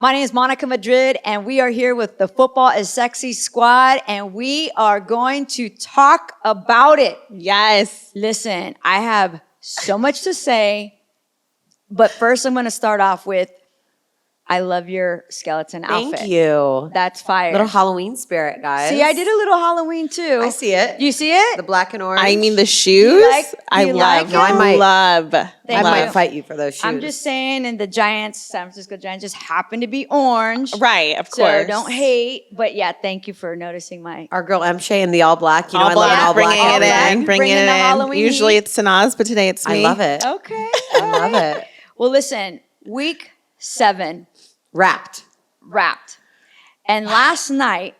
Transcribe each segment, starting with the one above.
My name is Monica Madrid, and we are here with the Football is Sexy squad, and we are going to talk about it. Yes. Listen, I have so much to say, but first I'm going to start off with, I love your skeleton outfit. Thank you. That's fire. Little Halloween spirit, guys. See, I did a little Halloween too. I see it. You see it? The black and orange. I mean, the shoes. I love. No, I might love. Thank I you. might fight you for those shoes. I'm just saying, and the Giants, San Francisco Giants, just happen to be orange. Right, of So course. don't hate. But yeah, thank you for noticing my. Our girl M. Shay in the all black. You know, All I love an black, all black. bringing it outfit. in, bringing Bringing it the in. Halloween Usually heat. it's Sanaz, but today it's me. I love it. Okay. I love it. Well, listen, week 7 Wrapped. wrapped. And last night,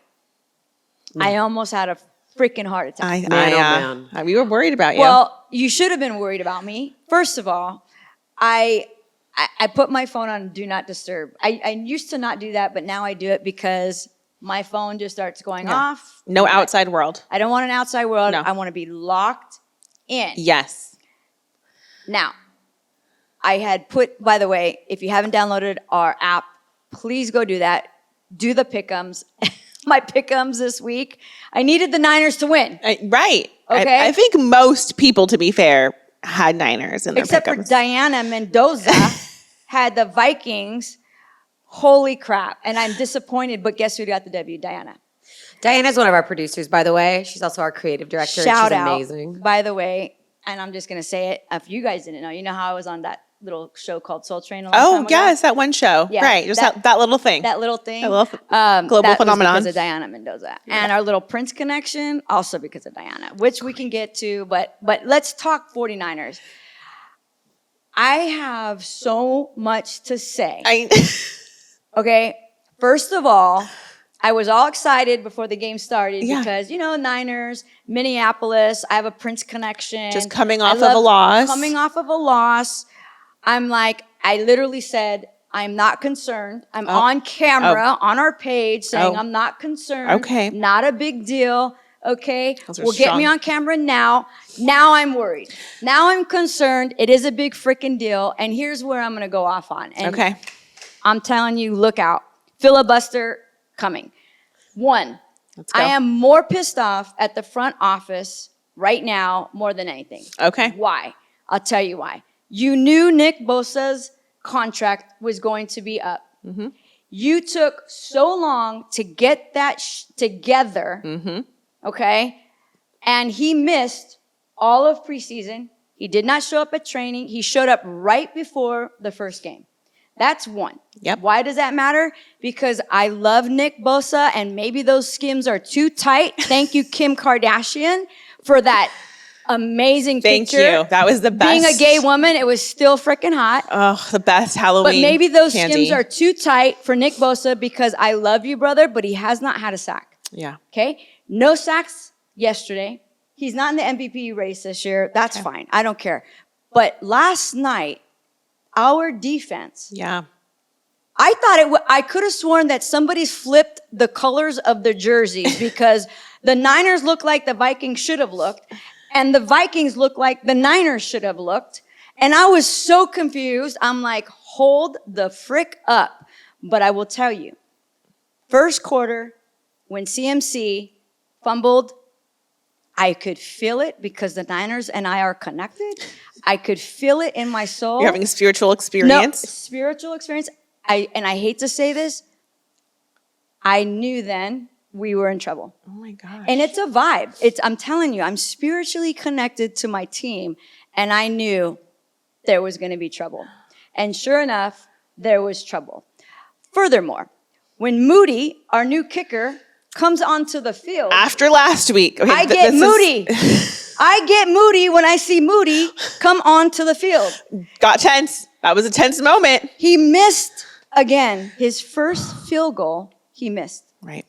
I almost had a freaking heart attack. Man. We were worried about you. Well, you should have been worried about me. First of all, I put my phone on Do Not Disturb. I used to not do that, but now I do it because my phone just starts going off. no outside world. I don't want an outside world. No. I want to be locked in. Yes. Now, I had put, by the way, if you haven't downloaded our app, please go do that. Do the pick'ems. My pick'ems this week. I needed the Niners to win. Right. Okay. I think most people, to be fair, had Niners in their Except for pickups. Diana Mendoza had the Vikings. Holy crap. And I'm disappointed, but guess who got the W? Diana. Diana's one of our producers, by the way. She's also our creative director. Shout She's out, amazing. by the way, and I'm just going to say it. If you guys didn't know, you know how I was on that little show called Soul Train a long time Oh, ago? yes, that one show. Yeah, right. Just that little thing. That little thing. That little global that phenomenon. Was because of Diana Mendoza. And our little Prince connection, also because of Diana, which we can get to. But let's talk 49ers. I have so much to say. Okay, first of all, I was all excited before the game started because, Niners, Minneapolis, I have a Prince connection. Just coming off of a loss. Coming off of a loss. I'm like, I literally said, I'm not concerned. I'm on camera on our page saying I'm not concerned. Okay. Not a big deal. Okay. Those are Well, get me strong. on camera now. Now I'm worried. Now I'm concerned. It is a big freaking deal. And here's where I'm going to go off on. And Okay. I'm telling you, look out. Filibuster coming. One, Let's go. I am more pissed off at the front office right now more than anything. Okay. Why? I'll tell you why. You knew Nick Bosa's contract was going to be up. Mm-hmm. You took so long to get that together, okay? And he missed all of preseason. He did not show up at training. He showed up right before the first game. That's one. Yep. Why does that matter? Because I love Nick Bosa, and maybe those skims are too tight. Thank you, Kim Kardashian, for that amazing Thank picture. you. That was the best. Being a gay woman, it was still freaking hot. Oh, the best Halloween. But maybe those candy. skims are too tight for Nick Bosa because I love you, brother, but he has not had a sack. Yeah. Okay? No sacks yesterday. He's not in the MVP race this year. That's fine. I don't care. But last night, our defense, Yeah. I thought I could have sworn that somebody's flipped the colors of their jerseys because the Niners look like the Vikings should have looked, and the Vikings look like the Niners should have looked. And I was so confused. I'm like, hold the frick up. But I will tell you, first quarter, when CMC fumbled, I could feel it because the Niners and I are connected. I could feel it in my soul. You're having a spiritual No, experience. spiritual experience. And I hate to say this, I knew then we were in trouble. Oh my gosh. And it's a vibe. I'm telling you, I'm spiritually connected to my team, and I knew there was going to be trouble. And sure enough, there was trouble. Furthermore, when Moody, our new kicker, comes onto the field, After last week. Okay, I get moody. I get moody when I see Moody come onto the field. Got tense. That was a tense moment. He missed, again, his first field goal, he missed. Right.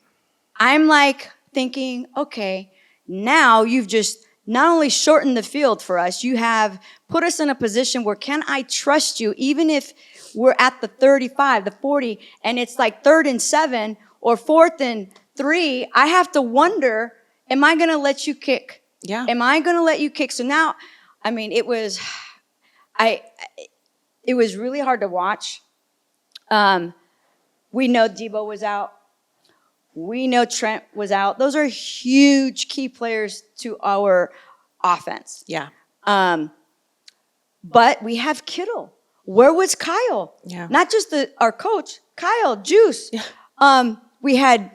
I'm like thinking, okay, now you've just not only shortened the field for us, you have put us in a position where can I trust you even if we're at the 35, the 40, and it's like 3rd and 7 or 4th and 3, I have to wonder, am I going to let you kick? Yeah. Am I going to let you kick? So now, I mean, it was really hard to watch. We know Debo was out. We know Trent was out. Those are huge key players to our offense. Yeah. But we have Kittle. Where was Kyle? Yeah. Not just our coach, Kyle, Juice. Yeah. We had,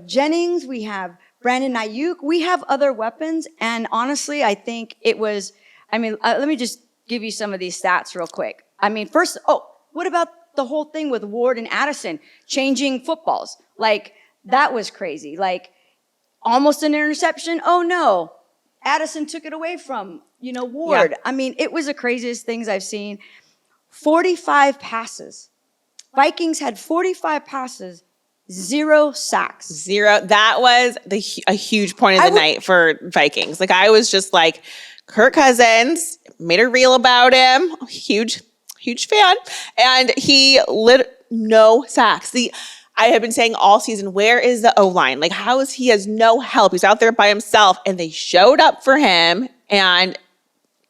Jennings. We have Brandon Ayuk. We have other weapons. And honestly, I think it was, let me just give you some of these stats real quick. First, what about the whole thing with Ward and Addison changing footballs? Like, that was crazy. Like, almost an interception. Oh, no. Addison took it away from, Ward. Yeah. It was the craziest things I've seen. 45 passes. Vikings had 45 passes, 0 sacks. 0. That was a huge point of the night for Vikings. Like, I was just like, Kirk Cousins made a reel about him. Huge fan. And he lit no sacks. I have been saying all season, where is the O-line? Like, how is he has no help? He's out there by himself, and they showed up for him, and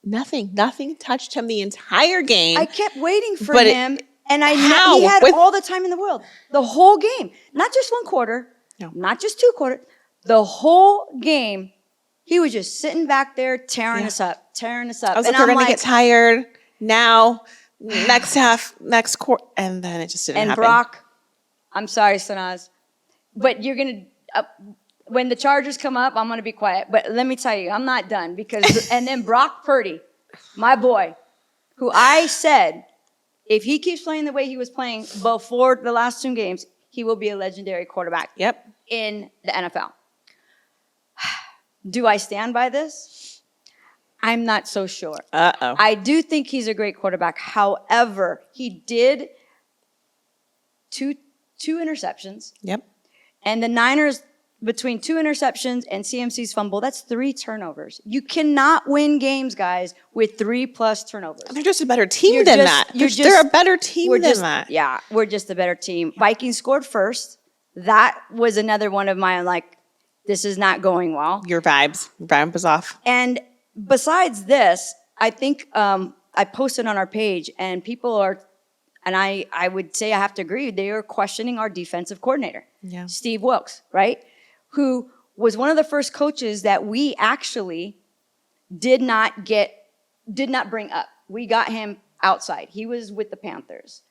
nothing touched him the entire game. I kept waiting for him, and he had all the time in the world. The whole game. Not just one quarter, not just 2 quarters. The whole game, he was just sitting back there tearing us up. I was like, we're going to get tired now, next half, next quarter, and then it just didn't happen. And Brock, I'm sorry, Sanaz, but you're going to, when the Chargers come up, I'm going to be quiet. But let me tell you, I'm not done and then Brock Purdy, my boy, who I said, if he keeps playing the way he was playing before the last 2 games, he will be a legendary quarterback in the NFL. Do I stand by this? I'm not so sure. Uh-oh. I do think he's a great quarterback. However, he did two interceptions. Yep. And the Niners, between 2 interceptions and CMC's fumble, that's 3 turnovers. You cannot win games, guys, with 3+ turnovers. They're just a better team than that. They're a better team than that. Yeah, we're just a better team. Vikings scored first. That was another one of my, this is not going well. Your vibe was off. And besides this, I think I posted on our page, and people are, and I would say I have to agree, they are questioning our defensive coordinator, Steve Wilkes, right? Who was one of the first coaches that we actually did not bring up. We got him outside. He was with the Panthers.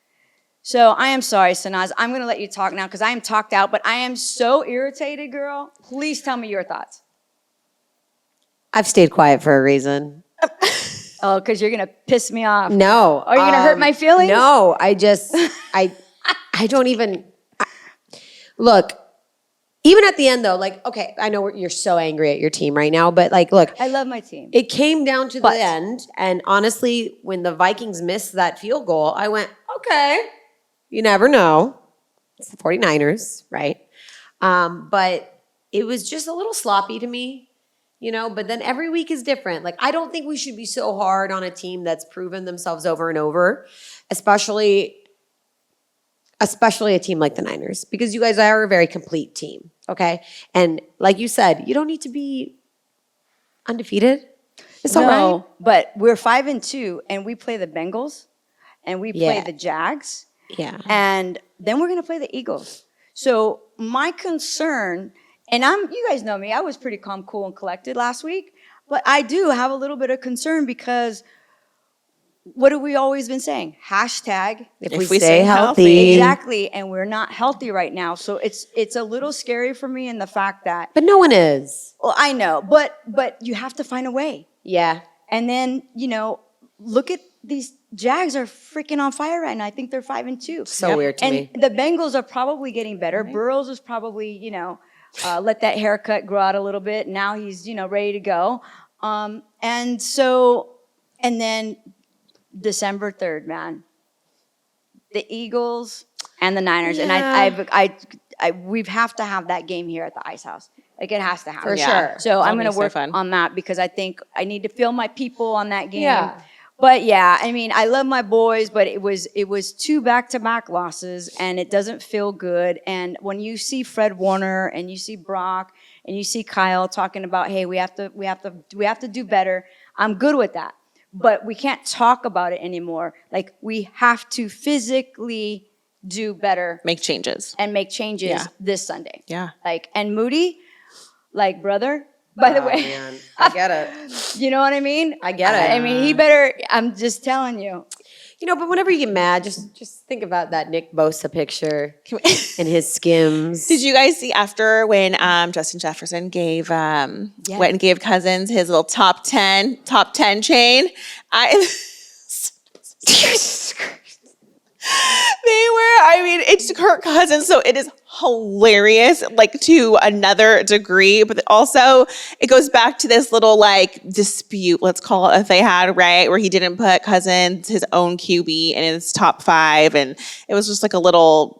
So I am sorry, Sanaz. I'm going to let you talk now because I am talked out, but I am so irritated, girl. Please tell me your thoughts. I've stayed quiet for a reason. Oh, because you're going to piss me off. No. Are you going to hurt my feelings? No, I don't even, look, even at the end though, okay, I know you're so angry at your team right now, but look. I love my team. It came down to the end, and honestly, when the Vikings missed that field goal, I went, okay, you never know. It's the 49ers, right? But it was just a little sloppy to me. But then every week is different. I don't think we should be so hard on a team that's proven themselves over and over, especially a team like the Niners, because you guys are a very complete team, okay? And like you said, you don't need to be undefeated. It's all right. But we're 5-2, and we play the Bengals, and we play the Jags. Yeah. And then we're going to play the Eagles. So my concern, and you guys know me, I was pretty calm, cool, and collected last week, but I do have a little bit of concern because what have we always been saying? Hashtag if we stay healthy. Exactly. And we're not healthy right now. So it's a little scary for me in the fact that. But no one is. Well, I know, but you have to find a way. Yeah. And then, look at these Jags are freaking on fire right now. I think they're 5-2. So weird to me. And the Bengals are probably getting better. Right. Burrows is probably, let that haircut grow out a little bit. Now he's, ready to go. And then December 3rd, man, the Eagles and the Niners. Yeah. And we have to have that game here at the Ice House. It has to happen. For sure. So I'm going to work on that because I think I need to feel my people on that game. Yeah. But I love my boys, but it was 2 back-to-back losses, and it doesn't feel good. And when you see Fred Warner and you see Brock and you see Kyle talking about, hey, we have to do better, I'm good with that. But we can't talk about it anymore. We have to physically do better Make changes. and make changes Yeah. this Sunday. Yeah. Like, and Moody, like, brother, by the way, Man, I get it. you know what I mean? I get it. I mean, he better, I'm just telling you. You know, but whenever you get mad, just think about that Nick Bosa picture and his Skims. Did you guys see after when Justin Jefferson gave went and gave Cousins his little top 10 chain? It's Kirk Cousins, so it is hilarious, like to another degree. But also, it goes back to this little like dispute, let's call it, that they had, right, where he didn't put Cousins, his own QB, in his top 5, and it was just like a little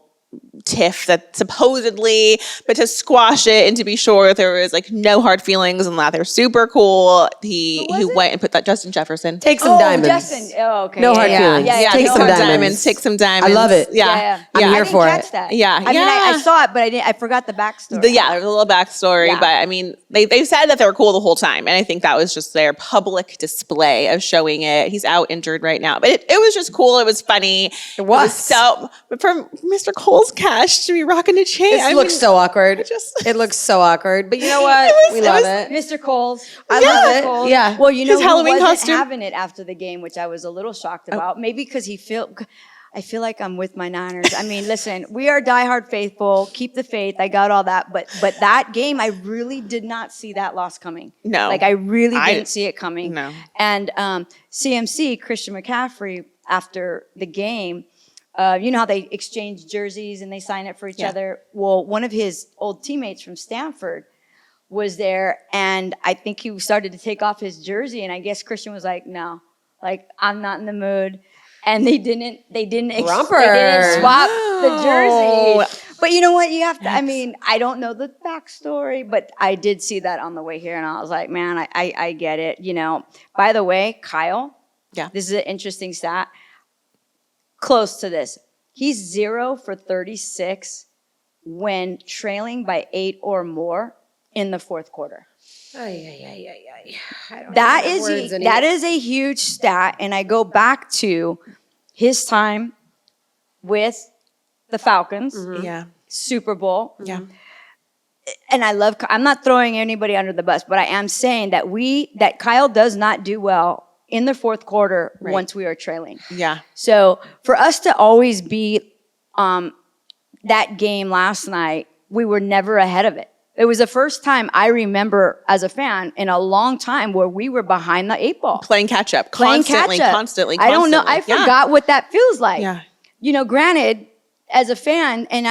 tiff that supposedly, but to squash it and to be sure there was like no hard feelings and that they're super cool, he went and put that Justin Jefferson. Take some diamonds. Justin. Oh, okay. No hard feelings. Take no some hard diamonds. Take some diamonds. I love it. Yeah. I'm here I didn't for catch it. that. Yeah. I mean, I saw it, but I forgot the backstory. There's a little backstory, Yeah. but I mean, they said that they were cool the whole time, and I think that was just their public display of showing it. He's out injured right now, but it was just cool. It was funny. It was. So, but for Mr. Cole's cash to be rocking a chain, It looks so awkward. It looks so awkward. But you know what? We love it. Mr. Coles. I love it. Coles. Yeah. Well, you know, His who Halloween wasn't costume. having it after the game, which I was a little shocked about. Maybe because I feel like I'm with my Niners. I mean, listen, we are diehard faithful. Keep the faith. I got all that. But that game, I really did not see that loss coming. No. Like, I really didn't see it coming. No. And CMC, Christian McCaffrey, after the game, you know how they exchange jerseys and they sign it for each other? Well, one of his old teammates from Stanford was there, and I think he started to take off his jersey, and I guess Christian was like, no, like, I'm not in the mood. And they didn't swap the jersey. But you know what? You have to, I mean, I don't know the backstory, but I did see that on the way here, and I was like, man, I get it. You know, by the way, Kyle, this is an interesting stat. Close to this. He's 0 for 36 when trailing by 8 or more in the fourth quarter. That is a huge stat, and I go back to his time with the Falcons, Super Bowl. Yeah. And I'm not throwing anybody under the bus, but I am saying that Kyle does not do well in the fourth quarter once we are trailing. Yeah. So for us to always be that game last night, we were never ahead of it. It was the first time I remember as a fan in a long time where we were behind the 8 ball. Playing catch up. Constantly. I don't know. I forgot what that feels like. Yeah. You know, granted, as a fan, and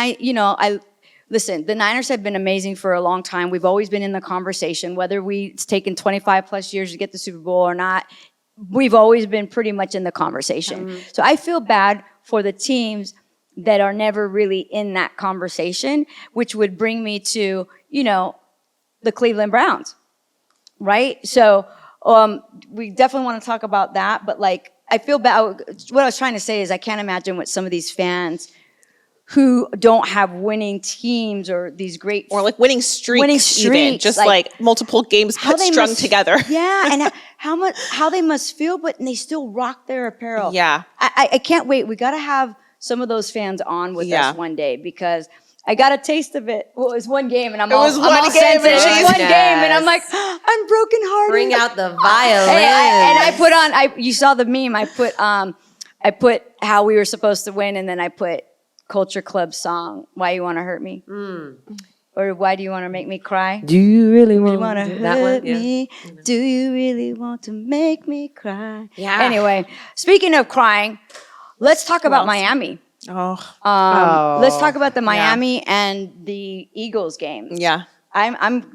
listen, the Niners have been amazing for a long time. We've always been in the conversation, whether it's taken 25 plus years to get the Super Bowl or not. We've always been pretty much in the conversation. So I feel bad for the teams that are never really in that conversation, which would bring me to, the Cleveland Browns, right? So we definitely want to talk about that, but like, I feel bad. What I was trying to say is I can't imagine what some of these fans who don't have winning teams or these great... Or like winning streaks even, just like multiple games strung together. Yeah, and how they must feel, but they still rock their apparel. Yeah. I can't wait. We got to have some of those fans on with us one day because I got a taste of it. Well, it was one game, and I'm all sensitive. It was one game, and I'm like, I'm brokenhearted. Bring out the violin. And I put on. You saw the meme. I put how we were supposed to win, and then I put Culture Club song. Why you want to hurt me? Or why do you want to make me cry? Do you really want to hurt me? Do you really want to make me cry? Yeah. Anyway, speaking of crying, let's talk about Miami. Let's talk about the Miami and the Eagles game. Yeah.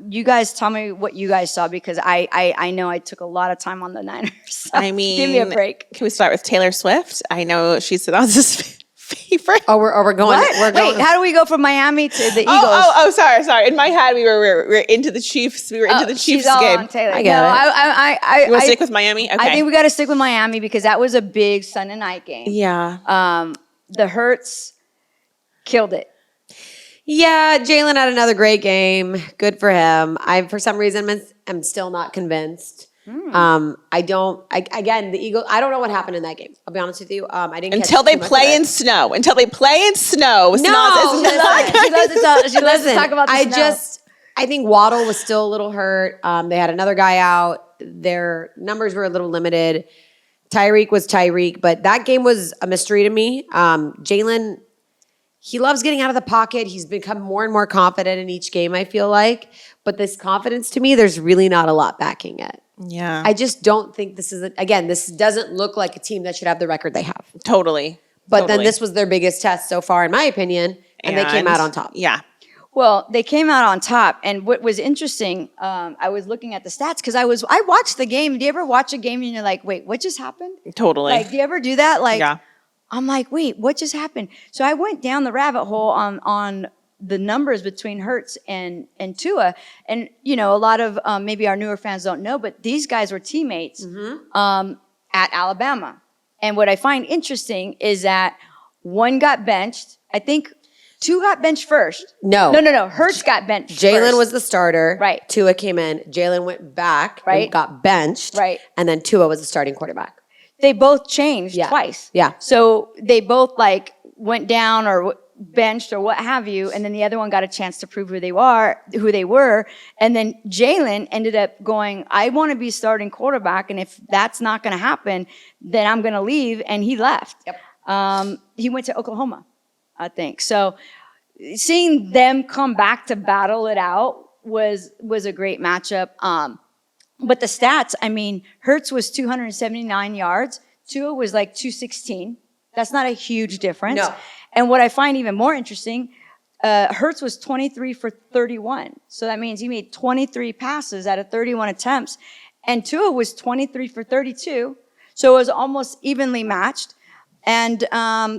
You guys tell me what you guys saw because I know I took a lot of time on the Niners. So I mean, give me a break. Can we start with Taylor Swift? I know she's his favorite. Oh, we're going. What? We're going. Wait, how do we go from Miami to the Eagles? Oh, sorry. In my head, we were into the Chiefs. We were into the Chiefs she's all game. on Taylor. I get it. You want to stick with Miami? Okay. I think we got to stick with Miami because that was a big Sunday night game. Yeah. The Hurts killed it. Yeah, Jalen had another great game. Good for him. For some reason, I'm still not convinced. Again, the Eagles, I don't know what happened in that game. I'll be honest with you. I didn't Until catch they too much play of it. in snow. Until they play in snow. No, listen. She loves to talk about the snow. I think Waddle was still a little hurt. They had another guy out. Their numbers were a little limited. Tyreek was Tyreek, but that game was a mystery to me. Jalen, he loves getting out of the pocket. He's become more and more confident in each game, I feel like. But this confidence to me, there's really not a lot backing it. Yeah. I just don't think this is, this doesn't look like a team that should have the record they have. Totally. But then this was their biggest test so far, in my opinion, and they came out on top. Yeah. Well, they came out on top, and what was interesting, I was looking at the stats because I watched the game. Do you ever watch a game and you're like, wait, what just happened? Totally. Like, do you ever do that? Like, yeah. I'm like, wait, what just happened? So I went down the rabbit hole on the numbers between Hurts and Tua, and a lot of maybe our newer fans don't know, but these guys were teammates at Alabama. And what I find interesting is that one got benched. I think Tua got benched first. No. Hurts got benched Jalen first. was the starter. Right. Tua came in. Jalen went back. Right. And got benched. Right. And then Tua was the starting quarterback. They both changed twice. Yeah. So they both went down or benched or what have you, and then the other one got a chance to prove who they were, and then Jalen ended up going, I want to be starting quarterback, and if that's not going to happen, then I'm going to leave, and he left. Yep. He went to Oklahoma, I think. So seeing them come back to battle it out was a great matchup. But the stats, I mean, Hurts was 279 yards. Tua was 216. That's not a huge difference. No. And what I find even more interesting, Hurts was 23 for 31. So that means he made 23 passes out of 31 attempts. And Tua was 23 for 32. So it was almost evenly matched. And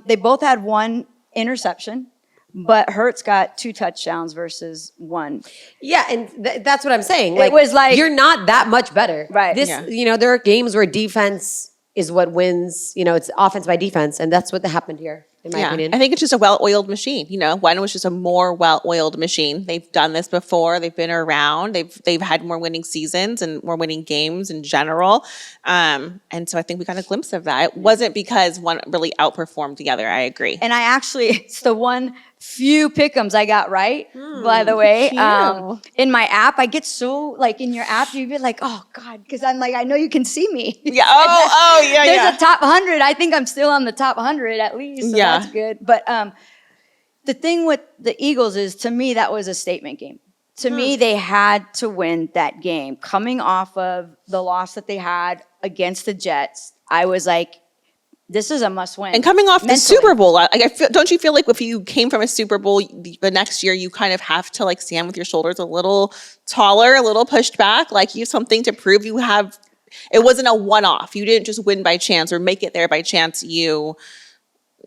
they both had one interception. But Hurts got 2 touchdowns versus 1. Yeah, and that's what I'm saying. It was you're not that much better. Right. There are games where defense is what wins. It's offense by defense, and that's what happened here, in my opinion. I think it's just a well-oiled machine. One was just a more well-oiled machine. They've done this before. They've been around. They've had more winning seasons and more winning games in general. And so I think we got a glimpse of that. It wasn't because one really outperformed the other. I agree. And it's the one few pick'ems I got right, by the way. In my app, I get so, in your app, you get oh, God, because I'm I know you can see me. Yeah. Yeah. There's a top 100. I think I'm still on the top 100 at least, so that's good. But the thing with the Eagles is, to me, that was a statement game. To me, they had to win that game. Coming off of the loss that they had against the Jets, I was like, this is a must win. And coming off mentally. the Super Bowl, don't you feel like if you came from a Super Bowl the next year, you kind of have to stand with your shoulders a little taller, a little pushed back, you have something to prove. It wasn't a one-off. You didn't just win by chance or make it there by chance. You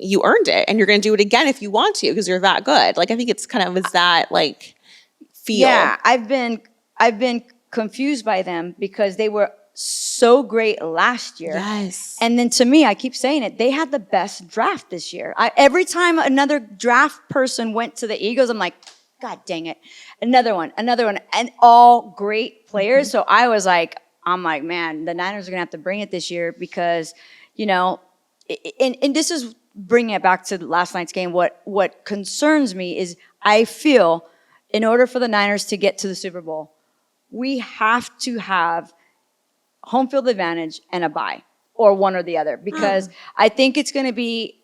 earned it, and you're going to do it again if you want to because you're that good. I think it's kind of that feel. Yeah, I've been confused by them because they were so great last year. Yes. And then to me, I keep saying it, they had the best draft this year. Every time another draft person went to the Eagles, I'm like, God dang it. Another one, and all great players. So I'm like, man, the Niners are going to have to bring it this year because, and this is bringing it back to last night's game. What concerns me is I feel in order for the Niners to get to the Super Bowl, we have to have home field advantage and a bye, or one or the other, because I think it's going to be,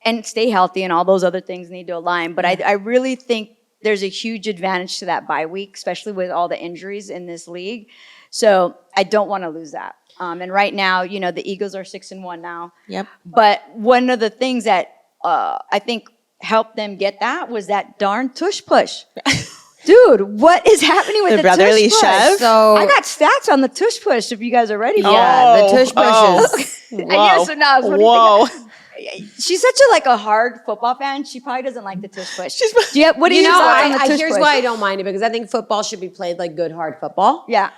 and stay healthy and all those other things need to align. But I really think there's a huge advantage to that bye week, especially with all the injuries in this league. So I don't want to lose that. And right now, the Eagles are 6-1 now. Yep. But one of the things that I think helped them get that was that darn tush push. Dude, what is happening with the brotherly tush push? shove? So I got stats on the tush push if you guys are ready for it. yeah, the tush pushes. And yes or no's, what do you Whoa. think? She's such a hard football fan. She probably doesn't like the tush push. What do you know, thoughts on the tush here's push? why I don't mind it, because I think football should be played like good hard football. Yeah.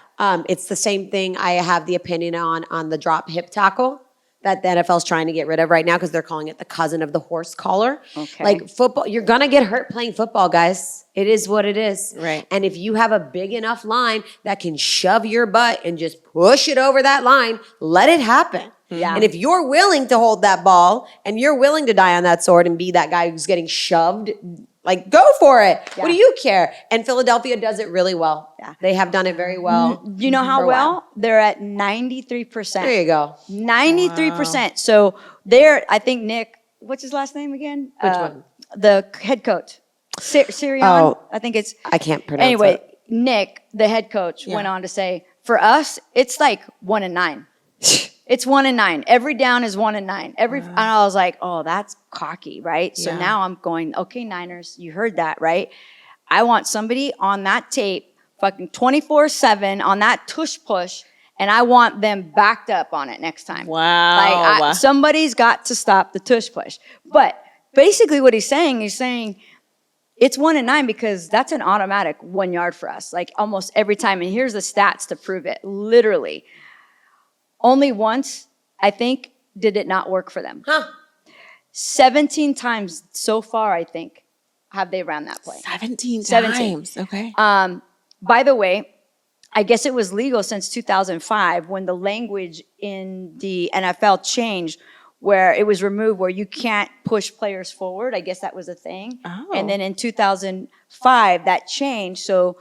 It's the same thing I have the opinion on the drop hip tackle. that the NFL's trying to get rid of right now because they're calling it the cousin of the horse collar. Okay. Like football, you're gonna get hurt playing football, guys. It is what it is. Right. And if you have a big enough line that can shove your butt and just push it over that line, let it happen. Yeah. And if you're willing to hold that ball and you're willing to die on that sword and be that guy who's getting shoved, like, go for it. Yeah. What do you care? And Philadelphia does it really well. Yeah. They have done it very well. You know how for a while. well? They're at 93%. There you go. 93%. So they're, I think Nick, what's his last name again? Which one? The head coach. Sirianni. Oh. I think it's. I can't pronounce Anyway, it. Nick, the head coach, went on to say, for us, it's like 1-9. It's 1-9. Every down is 1-9. And I was like, oh, that's cocky, right? So now I'm going, okay, Niners, you heard that, right? I want somebody on that tape, fucking 24/7 on that tush push, and I want them backed up on it next time. Wow. Like somebody's got to stop the tush push. But basically, what he's saying it's 1-9 because that's an automatic 1 yard for us, like almost every time. And here's the stats to prove it. Literally, only once, I think, did it not work for them. 17 times so far, I think, have they ran that play. 17 17. times. Okay. By the way, I guess it was legal since 2005 when the language in the NFL changed where it was removed where you can't push players forward. I guess that was a thing. Oh. And then in 2005, that changed. So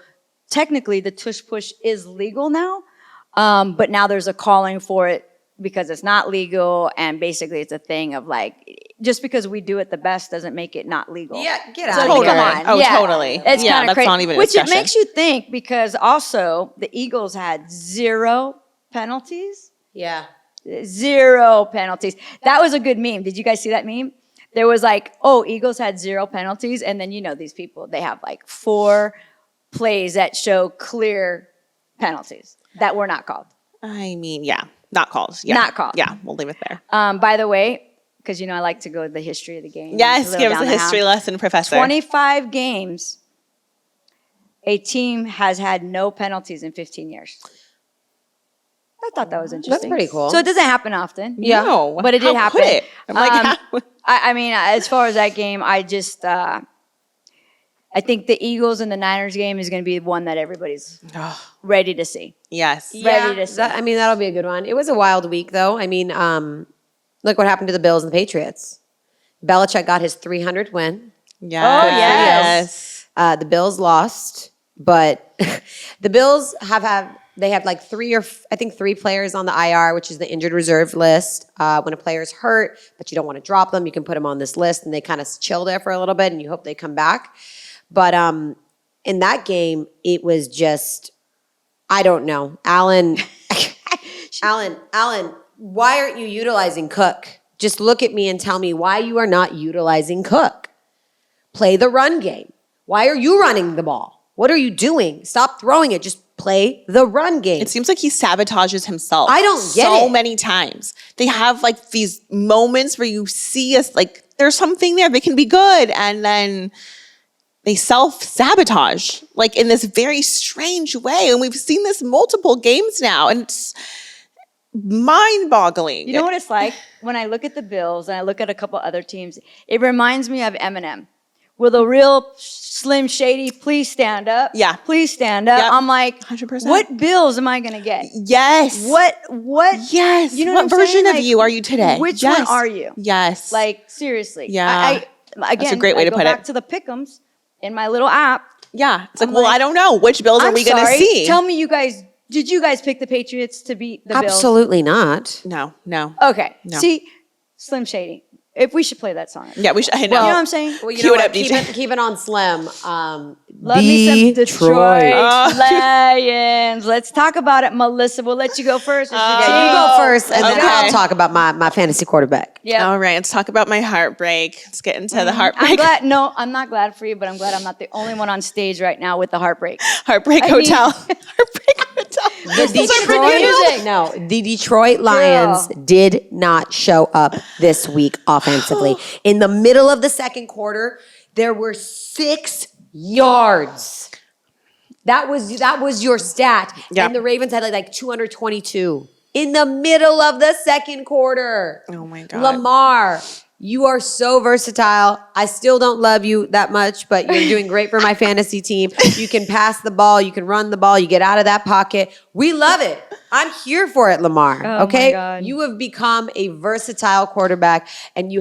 technically the tush push is legal now. But now there's a calling for it because it's not legal. And basically it's a thing of like, just because we do it the best doesn't make it not legal. Yeah, get So out of Totally. here. come on. Oh, Yeah. totally. It's Yeah, kind of that's crazy. not even a Which it discussion. makes you think because also the Eagles had 0 penalties. Yeah. 0 penalties. That was a good meme. Did you guys see that meme? There was like, oh, Eagles had 0 penalties. And then, these people, they have like 4 plays that show clear penalties that were not called. I mean, yeah. Not called. Yeah. Not called. Yeah. We'll leave it there. By the way, because, I like to go to the history of the game. Yes. little Give us down a the history house. lesson, Professor. 25 games, a team has had no penalties in 15 years. I thought that was interesting. pretty cool. So it doesn't happen often. No. But it did How happen. could it? I'm like, how- I mean, as far as that game, I just, I think the Eagles and the Niners game is going to be one that everybody's ready to see. yes. Ready to see. That'll be a good one. It was a wild week, though. I mean, look what happened to the Bills and the Patriots. Belichick got his 300th win. Yes. Oh, yes. The Bills lost, but the Bills have like 3 players on the IR, which is the injured reserve list. When a player's hurt, but you don't want to drop them, you can put them on this list, and they kind of chill there for a little bit, and you hope they come back. But in that game, it was just, I don't know. Alan, why aren't you utilizing Cook? Just look at me and tell me why you are not utilizing Cook. Play the run game. Why are you running the ball? What are you doing? Stop throwing it. Just play the run game. It seems like he sabotages himself. I don't get so it. many times. They have like these moments where you see us like there's something there. They can be good, and then they self-sabotage like in this very strange way. And we've seen this multiple games now, and it's mind-boggling. You know what it's like? When I look at the Bills and I look at a couple other teams, it reminds me of Eminem. Will the real Slim Shady please stand up? Yeah. Please stand up. Yep. I'm like, 100%. what Bills am I going to get? Yes. What? Yes. You know what what I'm version saying? of Like, you are you today? Which Yes. one are you? Yes. Like, seriously. Yeah. Again, a great way I to go put back it. to the pick'ems in my little app. yeah. It's like, I'm well, like, I don't know. Which Bills are I'm we going to sorry. see? Tell me did you guys pick the Patriots to beat the Bills? Absolutely not. No. Okay. No. See, Slim Shady. If we should play that song. Yeah, we should. I know. You know what I'm saying? Well, you Cue know it what? up, DJ. Keep it on Slim. Love me some Detroit Oh. Lions. Let's talk about it, Melissa. We'll let you go first. Yeah, you go first, and then Okay. I'll talk about my fantasy quarterback. Yeah. All right, let's talk about my heartbreak. Let's get into the I'm heartbreak. glad. No, I'm not glad for you, but I'm glad I'm not the only one on stage right now with the heartbreak. Heartbreak I mean- Hotel. Heartbreak Hotel. The Detroit Lions did not show up this week offensively. In the middle of the second quarter, there were 6 yards. That was your stat. Yeah. And the Ravens had like 222. in the middle of the second quarter. Oh my God. Lamar, you are so versatile. I still don't love you that much, but you're doing great for my fantasy team. You can pass the ball. You can run the ball. You get out of that pocket. We love it. I'm here for it, Lamar. Oh okay? my God. You have become a versatile quarterback, and you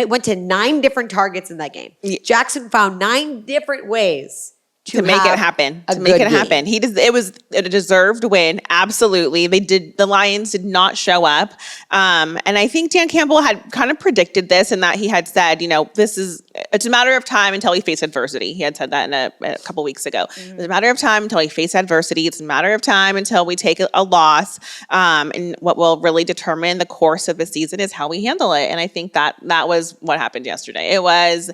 went to 9 different targets in that game. Jackson found 9 different ways to make it happen. Game. It was a deserved win. Absolutely. The Lions did not show up. And I think Dan Campbell had kind of predicted this, and that he had said, it's a matter of time until we face adversity. He had said that a couple weeks ago. Mm-hmm. It's a matter of time until we face adversity. It's a matter of time until we take a loss. And what will really determine the course of the season is how we handle it. And I think that was what happened yesterday. It was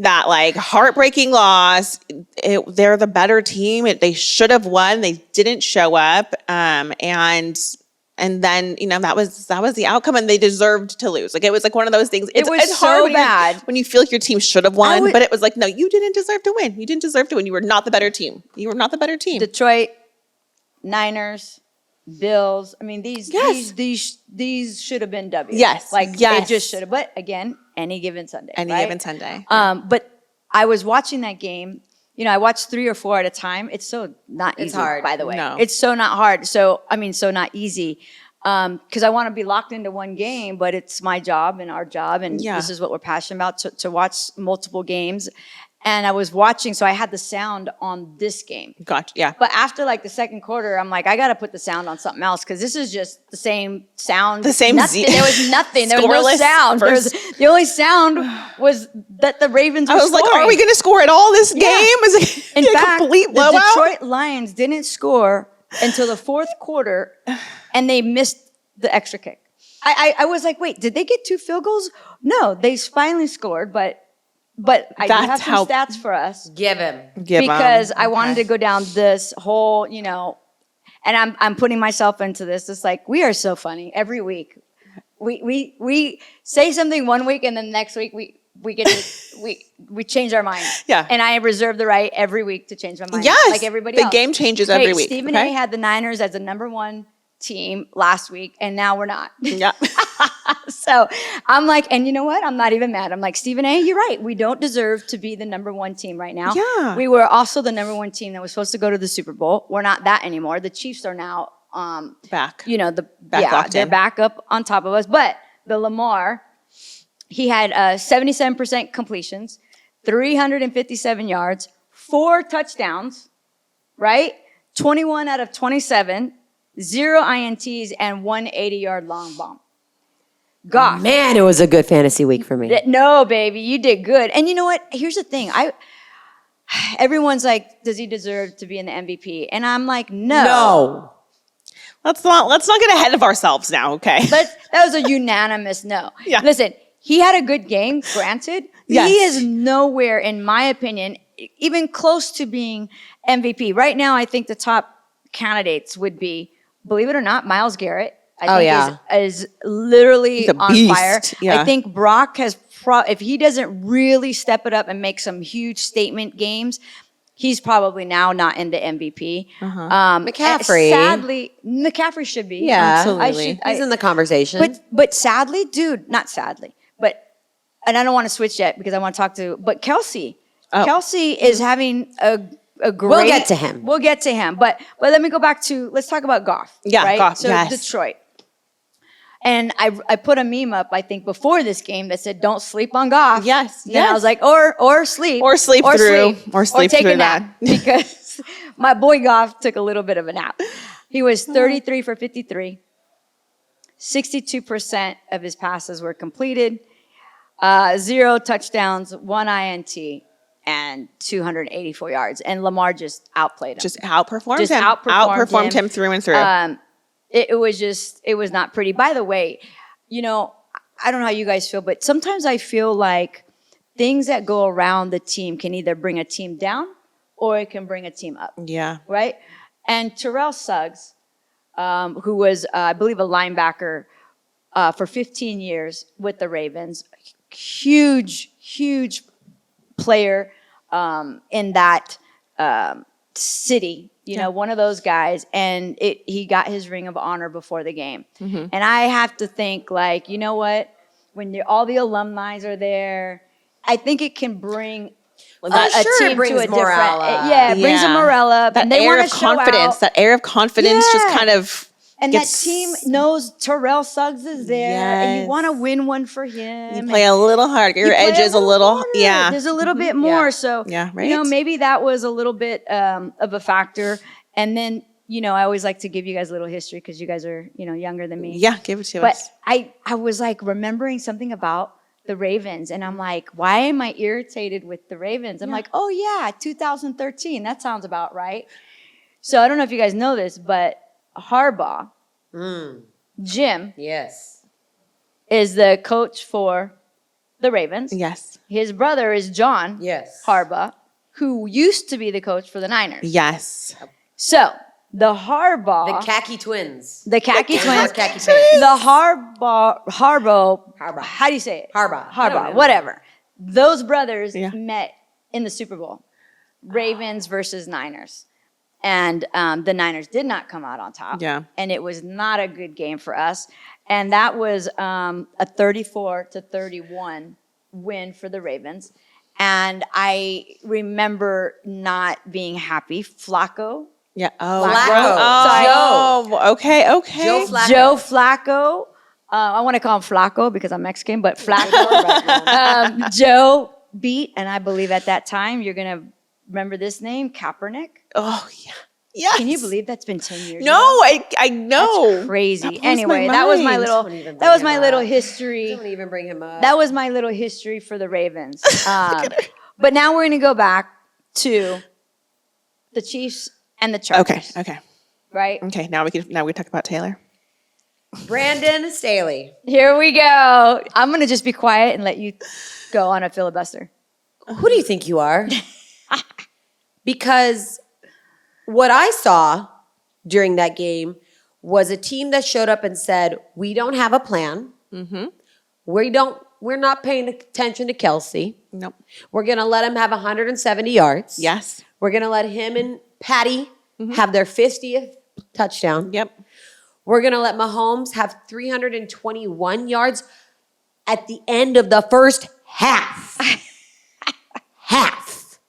that heartbreaking loss. They're the better team. They should have won. They didn't show up. And then that was the outcome, and they deserved to lose. It was one of those things. It's so hard bad when you feel like your team should have won, but it was no, you didn't deserve to win. You didn't deserve to win. You were not the better team. Detroit, Niners, Bills. I mean, these should have been W's. Yes. They just should have. But again, any given Sunday. But I was watching that game. I watched 3 or 4 at a time. It's so not easy. It's hard, by the way. No. It's so not hard. So not easy. Because I want to be locked into one game, but it's my job and our job, and this is what we're passionate about, to watch multiple games. And I was watching, so I had the sound on this game. Gotcha, yeah. But after the second quarter, I'm I got to put the sound on something else, because this is just the same sound. The same nothing. There was nothing. There was no sound. The only sound was that the Ravens were scoring. Are we going to score at all this game? Is In fact, complete blowout? The Detroit Lions didn't score until the fourth quarter, and they missed the extra kick. I was wait, did they get 2 field goals? No, they finally scored, but I do have some stats for us. Give him. Because I wanted to go down this whole, and I'm putting myself into this. It's we are so funny every week. We say something one week, and then next week we get to, we change our mind. Yeah. And I reserve the right every week to change my mind. Yes. Like everybody else. The game changes every week. Stephen A had the Niners as the #1 team last week, and now we're not. Yeah. So I'm and you know what? I'm not even mad. I'm Stephen A, you're right. We don't deserve to be the #1 team right now. Yeah. We were also the #1 team that was supposed to go to the Super Bowl. We're not that anymore. The Chiefs are now back. They're back up on top of us. But the Lamar, he had 77% completions, 357 yards, 4 touchdowns, right? 21 out of 27, 0 INTs, and 1 80-yard long bomb. Goff. Man, it was a good fantasy week for me. No, baby, you did good. And you know what? Here's the thing. Everyone's does he deserve to be in the MVP? And I'm no. No. Let's not get ahead of ourselves now, okay? That was a unanimous no. Yeah. Listen, he had a good game, granted. Yes. He is nowhere, in my opinion, even close to being MVP. Right now, I think the top candidates would be, believe it or not, Myles Garrett. I think is literally on fire. Yeah. I think Brock has, if he doesn't really step it up and make some huge statement games, he's probably now not in the MVP. McCaffrey. Sadly, McCaffrey should be. Yeah, absolutely. He's in the conversation. But sadly, not sadly, and I don't want to switch yet because I want to talk but Kelsey. Oh. Kelsey is having a great. We'll get to him. But let me go back to, let's talk about Goff. Yeah, right? Goff, So yes. Detroit. And I put a meme up, I think, before this game that said, "Don't sleep on Goff." Yes. And I was or sleep. Or sleep through take a that. nap. Because my boy Goff took a little bit of a nap. He was 33 for 53. 62% of his passes were completed. 0 touchdowns, 1 INT, and 284 yards. And Lamar just outplayed him. Just outperformed Just him. outperformed him. Through and through. It was not pretty. By the way, I don't know how you guys feel, but sometimes I feel like things that go around the team can either bring a team down or it can bring a team up. Yeah. Right? And Terrell Suggs, who was, I believe, a linebacker for 15 years with the Ravens, huge player in that city, one of those guys, and he got his ring of honor before the game. And I have to think, like, you know what? When all the alumni are there, I think it can bring a sure, it team brings to a morale different. up. Yeah, it brings a morale up. That and they air want of to show confidence. out. That air of confidence just Yeah. kind of. And gets, that team knows Terrell Suggs is there, and you Yes. want to win one for him. You play a little harder. Your edge is a little, harder. yeah. There's a little bit more. Yeah. So, Yeah, right? maybe that was a little bit of a factor. And then, I always like to give you guys a little history because you guys are, younger than me. Yeah, give it to But us. I was like remembering something about the Ravens, and I'm like, why am I irritated with the Ravens? I'm like, oh yeah, 2013. That sounds about right. So I don't know if you guys know this, but Harbaugh, Jim, Yes. is the coach for the Ravens. Yes. His brother is John Yes. Harbaugh, who used to be the coach for the Niners. Yes. So the Harbaugh, The khaki twins. the khaki They twins, wore khaki pants. the Harbaugh, how do you say it? Harbaugh. I don't know. Whatever. Those brothers Yeah. met in the Super Bowl, Ravens versus Niners. And the Niners did not come out on top. Yeah. And it was not a good game for us. And that was a 34-31 win for the Ravens. And I remember not being happy. Flacco. Yeah. Oh. Flacco. Oh. Okay. Okay. Joe Flacco. Joe Flacco. I want to call him Flacco because I'm Mexican, but Flacco. Joe beat, and I believe at that time, you're going to remember this name, Kaepernick. Oh yeah. Yes. Can you believe that's been 10 years No, ago? I know. That's crazy. That blows my Anyway, that was my mind. little Don't even that was bring my him little up. history. Don't even bring him up. That was my little history for the Ravens. But now we're going to go back to the Chiefs and the Chargers. Okay. Right? Okay. Now we talk about Taylor. Brandon Staley. Here we go. I'm going to just be quiet and let you go on a filibuster. Who do you think you are? Because what I saw during that game was a team that showed up and said, we don't have a plan. We're not paying attention to Kelsey. Nope. We're going to let him have 170 yards. Yes. We're going to let him and Patty have their 50th touchdown. Yep. We're going to let Mahomes have 321 yards at the end of the first half. Half.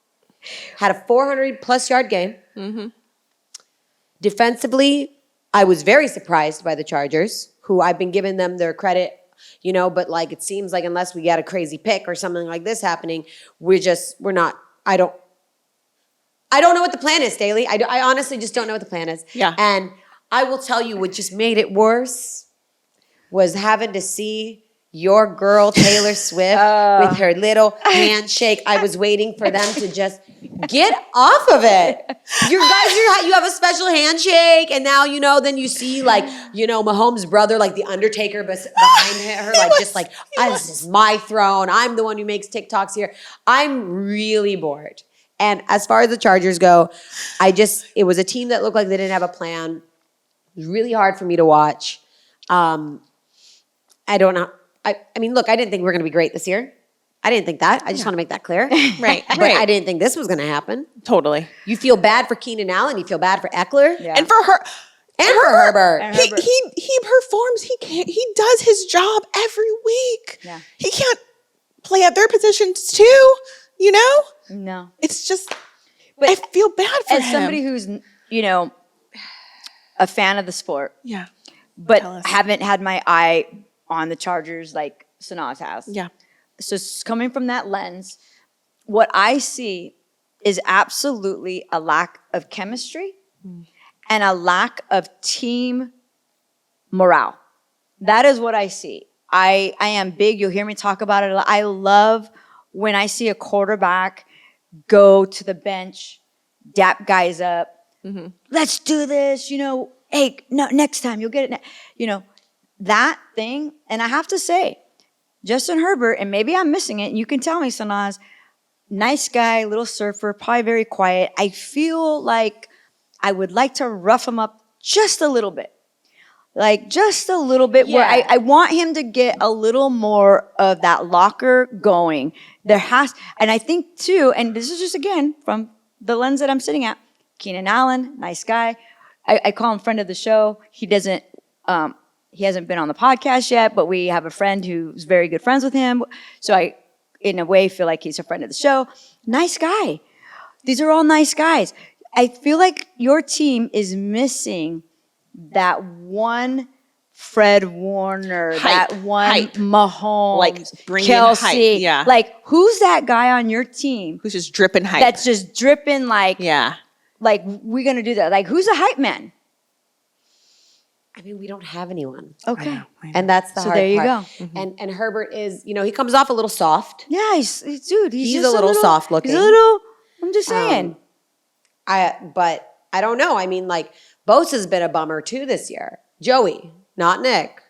Had a 400-plus yard game. Defensively, I was very surprised by the Chargers, who I've been giving them their credit, but like it seems like unless we got a crazy pick or something like this happening, we're not, I don't know what the plan is, Staley. I honestly just don't know what the plan is. Yeah. And I will tell you what just made it worse was having to see your girl Taylor Swift with her little handshake. I was waiting for them to just get off of it. You have a special handshake, and now then you see Mahomes' brother, like the Undertaker, behind her, like just like this is my throne. I'm the one who makes TikToks here. I'm really bored. And as far as the Chargers go, it was a team that looked like they didn't have a plan. It was really hard for me to watch. I don't know. I mean, look, I didn't think we were going to be great this year. I didn't think that. I just want to make that clear. Right. But I didn't think this was going to happen. Totally. You feel bad for Keenan Allen. You feel bad for Eckler. Yeah. And for her. And for Herbert. And He Herbert. he performs. He does his job every week. Yeah. He can't play at their positions too. No. It's just. But I feel bad for as him. somebody who's, a fan of the sport, Yeah. but Tell us. haven't had my eye on the Chargers like Sanaz has. Yeah. So coming from that lens, what I see is absolutely a lack of chemistry and a lack of team morale. That is what I see. I am big. You'll hear me talk about it a lot. I love when I see a quarterback go to the bench, dap guys up. Let's do this. Hey, no, next time you'll get it. That thing. And I have to say, Justin Herbert, and maybe I'm missing it, and you can tell me, Sanaz, nice guy, little surfer, probably very quiet. I feel like I would like to rough him up just a little bit. Like just a little bit where I want him to get a little more of that locker going. And I think too, and this is just again from the lens that I'm sitting at, Keenan Allen, nice guy. I call him friend of the show. He hasn't been on the podcast yet, but we have a friend who's very good friends with him. So I, in a way, feel like he's a friend of the show. Nice guy. These are all nice guys. I feel like your team is missing that one Fred Warner, that one Mahomes, like bringing Kelsey. hype. Yeah. Like, who's that guy on your team Who's just dripping hype? that's just dripping like, yeah. like we're going to do that? Like, who's a hype man? I mean, we don't have anyone. Okay. I know. And that's the So hard there you part. go. And Herbert is, you know, he comes off a little soft. Yeah, he's just a little soft looking. He's a little, I'm just saying. But I don't know. I mean, like, Bosa's been a bummer too this year. Joey, not Nick.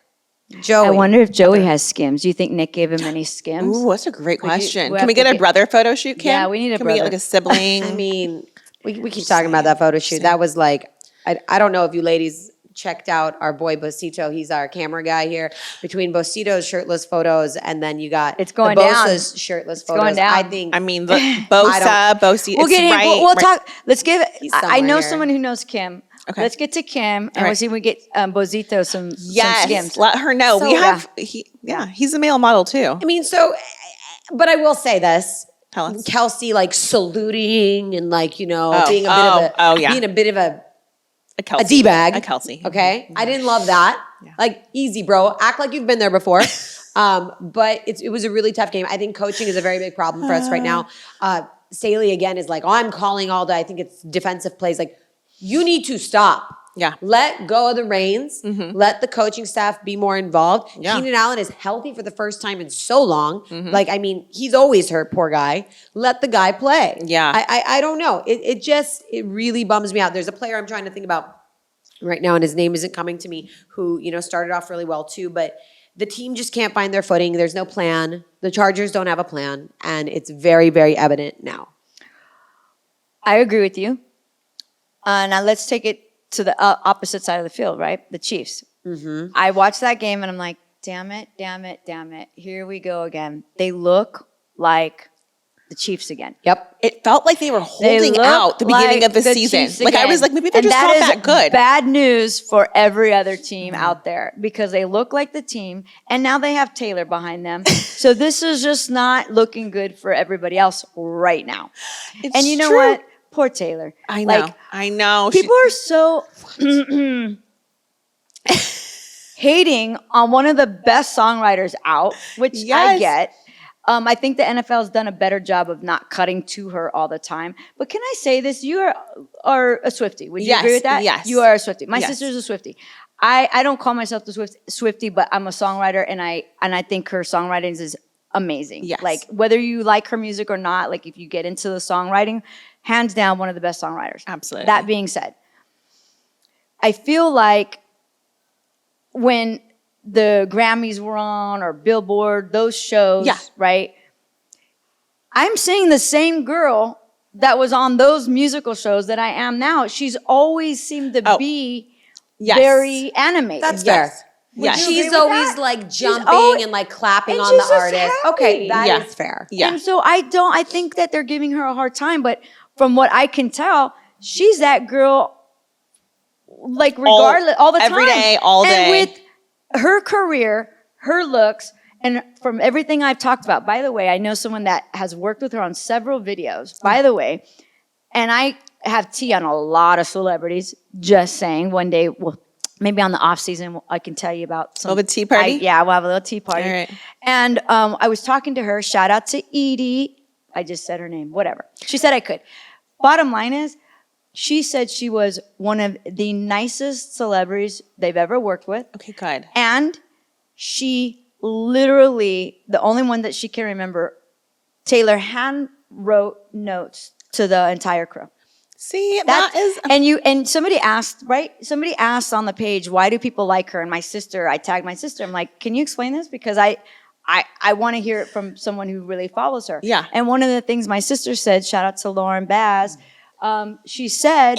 Joey. I wonder if Joey has skims. Do you think Nick gave him any skims? Ooh, that's a great question. we Can we have to get a get- brother photo shoot, Kim? Yeah, we need a Can we get brother. like a sibling? I mean, we keep talking about that photo shoot. That was like, I don't know if you ladies checked out our boy Bosito. He's our camera guy here. Between Bosito's shirtless photos and then you got It's going the down. Bosa's shirtless going photos. down. I think I mean, look, Bosa, don't- We'll get him. right. We'll talk. Let's give. He's I somewhere know here. someone who knows Kim. Okay. Let's get to Kim, and All we'll right. see if we get Bozito some Yes, skims. let her know. So- we have, he's a male model too. I mean, so, but I will say this. Tell us. Kelsey like saluting and like, you know, Oh, being a bit of a A Kelsey. a D-bag. A Kelsey. Okay. I didn't love that. Like, easy, bro. Act like you've been there before. But it was a really tough game. I think coaching is a very big problem for us right now. Staley, again, is like, oh, I'm calling all day. I think it's defensive plays. Like, you need to stop. Yeah. Let go of the reins. Let the coaching staff be more involved. Yeah. Keenan Allen is healthy for the first time in so long. Like, I mean, he's always hurt, poor guy. Let the guy play. Yeah. I don't know. It really bums me out. There's a player I'm trying to think about right now, and his name isn't coming to me, who, you know, started off really well too, but the team just can't find their footing. There's no plan. The Chargers don't have a plan, and it's very, very evident now. I agree with you. Now let's take it to the opposite side of the field, right? The Chiefs. I watched that game and I'm like, damn it. Here we go again. They look like the Chiefs again. Yep. It felt like they were holding look out the beginning like of the season. Chiefs Like I again. was like, maybe they're And just not is that good. Bad news for every other team out there because they look like the team and now they have Taylor behind them. So this is just not looking good for everybody else right now. It's And you know true. what? Poor Taylor. I know. Like, I know. people are so hating on one of the best songwriters out, which I Yes. get. I think the NFL has done a better job of not cutting to her all the time. But can I say this? You are a Swiftie. Would you Yes, agree with that? yes. You are a Swiftie. My Yes. sister's a Swiftie. I don't call myself the Swiftie, but I'm a songwriter, and I think her songwriting is amazing. Yes. Like, whether you like her music or not, like, if you get into the songwriting, hands down, one of the best songwriters. Absolutely. That being said, I feel like when the Grammys were on or Billboard, those shows, Yeah. right? I'm seeing the same girl that was on those musical shows that I am now. She's always seemed to be Yes. very animated. That's Yes. fair. Yes. you agree She's with always that? like jumping always- and like clapping and on she's the just artist. Okay, happy. that is Yeah. fair. Yeah. And so I think that they're giving her a hard time, but from what I can tell, she's that girl, like, regardless, all the time. every day, all day. And with her career, her looks, and from everything I've talked about, by the way, I know someone that has worked with her on several videos, by the way, and I have tea on a lot of celebrities, just saying. One day, well, maybe on the off season, I can tell you about some. We'll have a tea party? Yeah, we'll have a little tea party. All right. And I was talking to her. Shout out to Edie. I just said her name. Whatever. She said I could. Bottom line is, she said she was one of the nicest celebrities they've ever worked with. Okay, good. And she literally, the only one that she can remember, Taylor hand wrote notes to the entire crew. See, that is And somebody asked, right? Somebody asked on the page, why do people like her? And my sister, I tagged my sister. I'm like, can you explain this? Because I want to hear it from someone who really follows her. Yeah. And one of the things my sister said, shout out to Lauren Baz, she said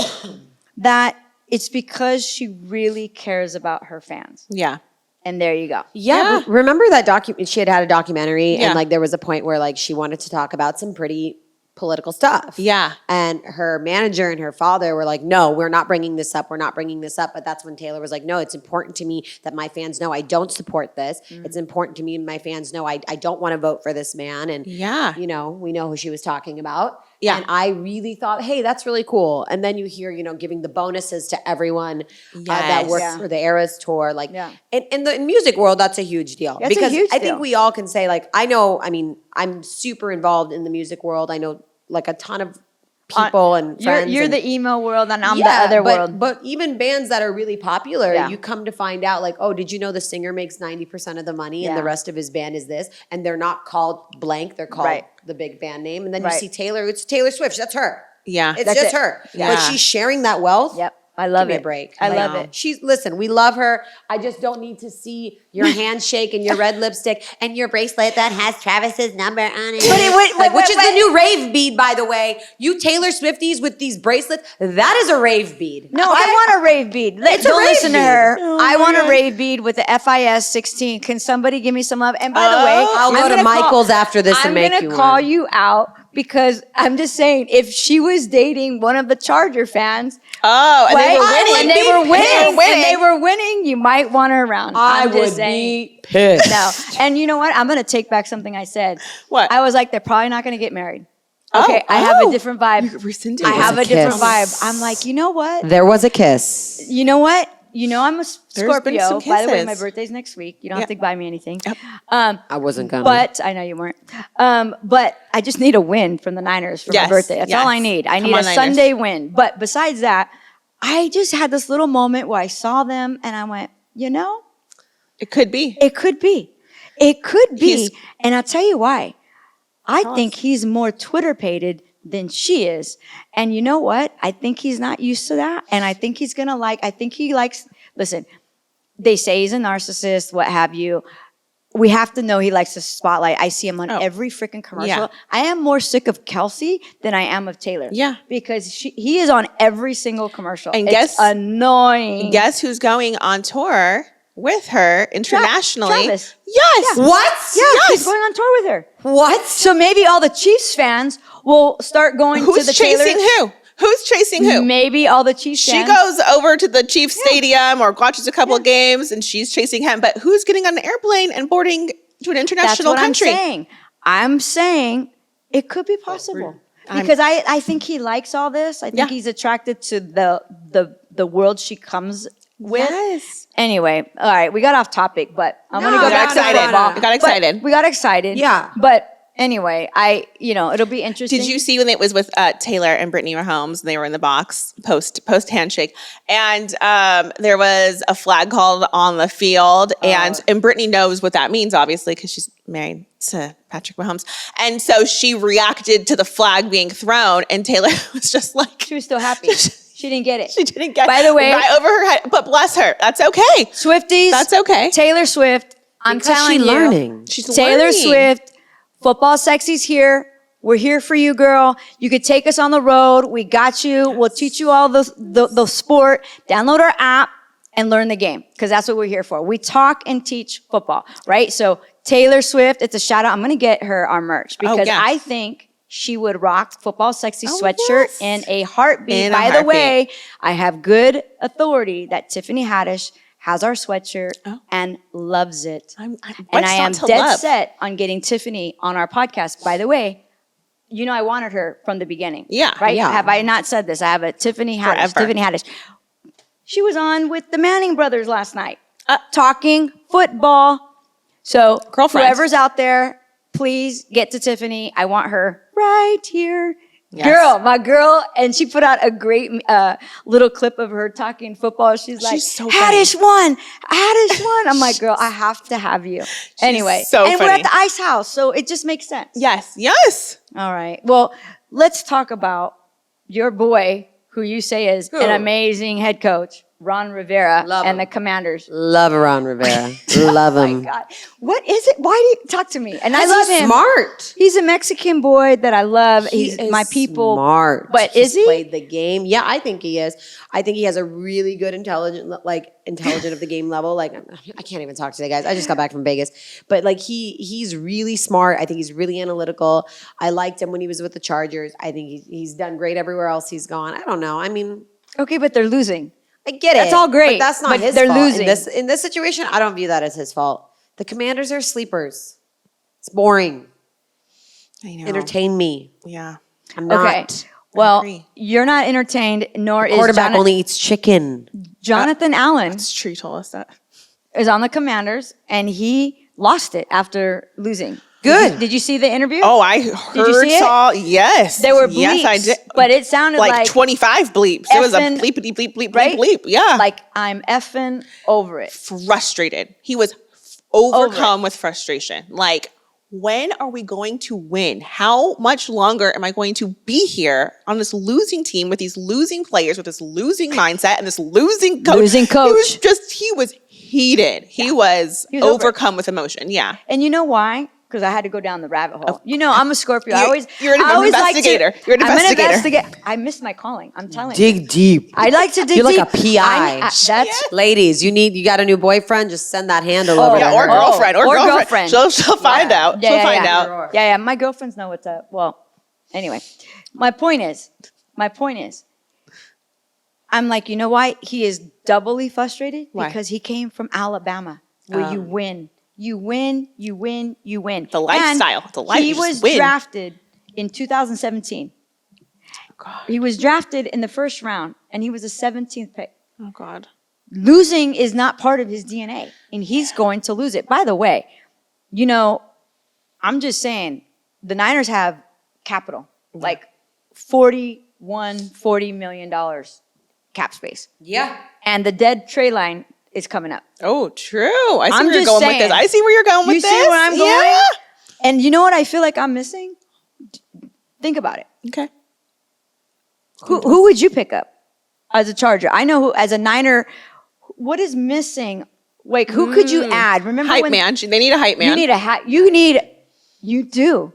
that it's because she really cares about her fans. yeah. And there you go. Yeah, remember that document? She had a documentary, Yeah. and like there was a point where like she wanted to talk about some pretty political stuff. Yeah. And her manager and her father were like, no, we're not bringing this up. We're not bringing this up. But that's when Taylor was like, no, it's important to me that my fans know I don't support this. It's important to me and my fans know I don't want to vote for this man. And, Yeah. you know, we know who she was talking about. Yeah. And I really thought, hey, that's really cool. And then you hear, you know, giving the bonuses to everyone that Yes. worked Yeah. for the Eras tour. Like, Yeah. in the music world, that's a huge deal. That's a because huge I deal. think we all can say, like, I'm super involved in the music world. I know, like, a ton of people and friends. You're and- the emo world, and I'm yeah, the other but, world. But even bands that are really popular, Yeah. you come to find out, like, oh, did you know the singer makes 90% of the money and the Yeah. rest of his band is this? And they're not called blank, they're called Right. the big band name. And then Right. you see Taylor, it's Taylor Swift, that's her. Yeah. It's That's just it. her. Yeah. But she's sharing that wealth. Yep. I love Give me it. a break. I Like, love it. Listen, we love her. I just don't need to see your handshake and your red lipstick and your bracelet that has Travis's number on it. Which is the new rave bead, by the way. You Taylor Swifties with these bracelets, that is a rave bead. No, Okay? I want a rave bead. It's a Don't rave listen to bead. her. Oh I my want God. a rave bead with the FIS 16. Can somebody give me some love? And by the way, I'll go I'm to gonna Michael's after this and I'm make gonna you call one. you out because I'm just saying, if she was dating one of the Charger fans, Oh, and right? they were winning. and they were winning, winning. and they were winning, you might want her around. I I'm just would saying. be pissed. No, and you know what? I'm gonna take back something I said. What? I was like, they're probably not gonna get married. Oh, Okay, I have oh. a different vibe. You rescinded I it. have was a a different kiss. vibe. I'm like, you know what? There was a kiss. You know what? You know I'm a There's been Scorpio. some By the way, kisses. my birthday's next week. You don't have Yep. to buy me anything. Yep. I wasn't gonna. But I know you weren't. But I just need a win from the Niners for Yes, my birthday. That's all I yes. need. I Come need on, a Niners. Sunday win. But besides that, I just had this little moment where I saw them and I went, you know, It could be. it could be. It could be. He's- And I'll tell you why. I Tell think us. he's more Twitter-pated than she is. And you know what? I think he's not used to that. And I think he's going to I think he likes, listen, they say he's a narcissist, what have you. We have to know he likes the spotlight. I see him on Oh. every freaking commercial. Yeah. I am more sick of Kelsey than I am of Taylor. Yeah. Because he is on every single commercial. And It's guess- annoying. Guess who's going on tour with her internationally? Travis. Yes. What? Yeah, Yes. he's going on tour with her. What? So maybe all the Chiefs fans will start going Who's to the chasing Taylor. who? Who's chasing who? Maybe all the Chiefs She fans. goes over to the Chiefs Stadium or watches a couple of games and she's chasing him. But who's getting on an airplane and boarding to an That's international what country? I'm saying. I'm saying it could be possible. Because I think he likes all this. I think Yeah. he's attracted to the world she comes with. Yes. Anyway, all right, we got off topic, but I'm No, gonna go we back got to excited. football. We got But excited. we got excited. Yeah. But anyway, it'll be interesting. Did you see when it was with Taylor and Brittany Mahomes? And they were in the box post handshake, and there was a flag called on the field, and Brittany knows what that means, obviously, because she's married to Patrick Mahomes, and so she reacted to the flag being thrown, and Taylor was just like, She was still happy. She didn't get it. she didn't get. By the way- right over her head, but bless her, that's okay. Swifties. That's okay. Taylor Swift. I'm Because telling she's you. learning. She's Taylor learning. Swift. Football Sexy's here. We're here for you, girl. You could take us on the road. We got you. We'll teach you all the sport. Download our app and learn the game, because that's what we're here for. We talk and teach football, right? So Taylor Swift, it's a shout out. I'm going to get her our merch because yeah. I think she would rock Football Sexy Oh, sweatshirt yes. in a heartbeat. In a By the heartbeat. way, I have good authority that Tiffany Haddish has our sweatshirt and loves it. I'm- And what's I not am to dead love? set on getting Tiffany on our podcast. By the way, you know I wanted her from the beginning. Yeah. Right? Yeah. Have I not said this? I have a Tiffany Haddish. Forever. Tiffany Haddish. She was on with the Manning brothers last night, talking football. So Girlfriend. whoever's out there, please get to Tiffany. I want her right here. Yes. Girl, my girl. And she put out a great little clip of her talking football. She's like, so funny. Haddish won. Haddish won. I'm like, girl, I have to have you. Anyway, so and we're funny. at the Ice House, so it just makes sense. Yes. Yes. All right. Well, let's talk about your boy, who you say is an amazing head coach, Ron Rivera Love and him. the Commanders. Love Ron Rivera. Love Oh him. my God. What is it? Why do you talk to me? And I love He's him. smart. He's a Mexican boy that I love. He He's is my people. smart. But He's is he? played the game? Yeah, I think he is. I think he has a really good intelligent of the game level. Like I can't even talk today, guys. I just got back from Vegas. But like he's really smart. I think he's really analytical. I liked him when he was with the Chargers. I think he's done great everywhere else he's gone. I don't know. I mean, Okay, but they're losing. I get it. That's all great, But that's not but his they're fault. losing. In this situation, I don't view that as his fault. The Commanders are sleepers. It's boring. I know. Entertain me. Yeah. I'm not. Okay. Well, agree. you're not entertained, nor is Quarterback only eats chicken. Jonathan Allen It's true. You told us that. is on the Commanders, and he lost it after losing. Good. Did you see the interview? Oh, I heard, see it? saw, yes. There were bleeps, Yes, I did. but it sounded like 25 bleeps. It was a effing- bleepity bleep, bleep, right? bleep, bleep. Yeah. Like, I'm effing over it. Frustrated. He was overcome with frustration. Like, when are we going to win? How much longer am I going to be here on this losing team with these losing players, with this losing mindset and this losing coach? Losing coach. He was heated. He was He was over it. overcome with emotion. Yeah. And you know why? Because I had to go down the rabbit hole. You know, I'm a Scorpio. You're an I always like to- investigator. You're an investigator. I'm an investigator. I missed my calling. I'm telling you. Dig deep. I like to dig You're like deep. a PI. That's Ladies, you got a new boyfriend? Just send that handle over Yeah, to or her. girlfriend. Or Or girlfriend. girlfriend. She'll find out. Yeah, She'll yeah, find yeah. out. Yeah, my girlfriends know what's up. Well, anyway, my point is, I'm like, you know why he is doubly frustrated? Why? Because he came from Alabama, where you win. You win, you win, you win. The lifestyle. And The life. he You just was win. drafted in 2017. He was drafted in the first round, and he was the 17th pick. Oh, God. Losing is not part of his DNA, and he's going to lose it. By the way, you know, I'm just saying, the Niners have capital, like $40 million cap space. Yeah. And the dead trade line is coming up. Oh, true. I see I'm where you're just going with saying. this. I see where you're going with You this. see where I'm going? Yeah. And you know what I feel like I'm missing? Think about it. Okay. Who would you pick up as a Charger? I know who, as a Niner, what is missing? Like, who could you add? Remember Hype when man. They need a hype man. you need you do.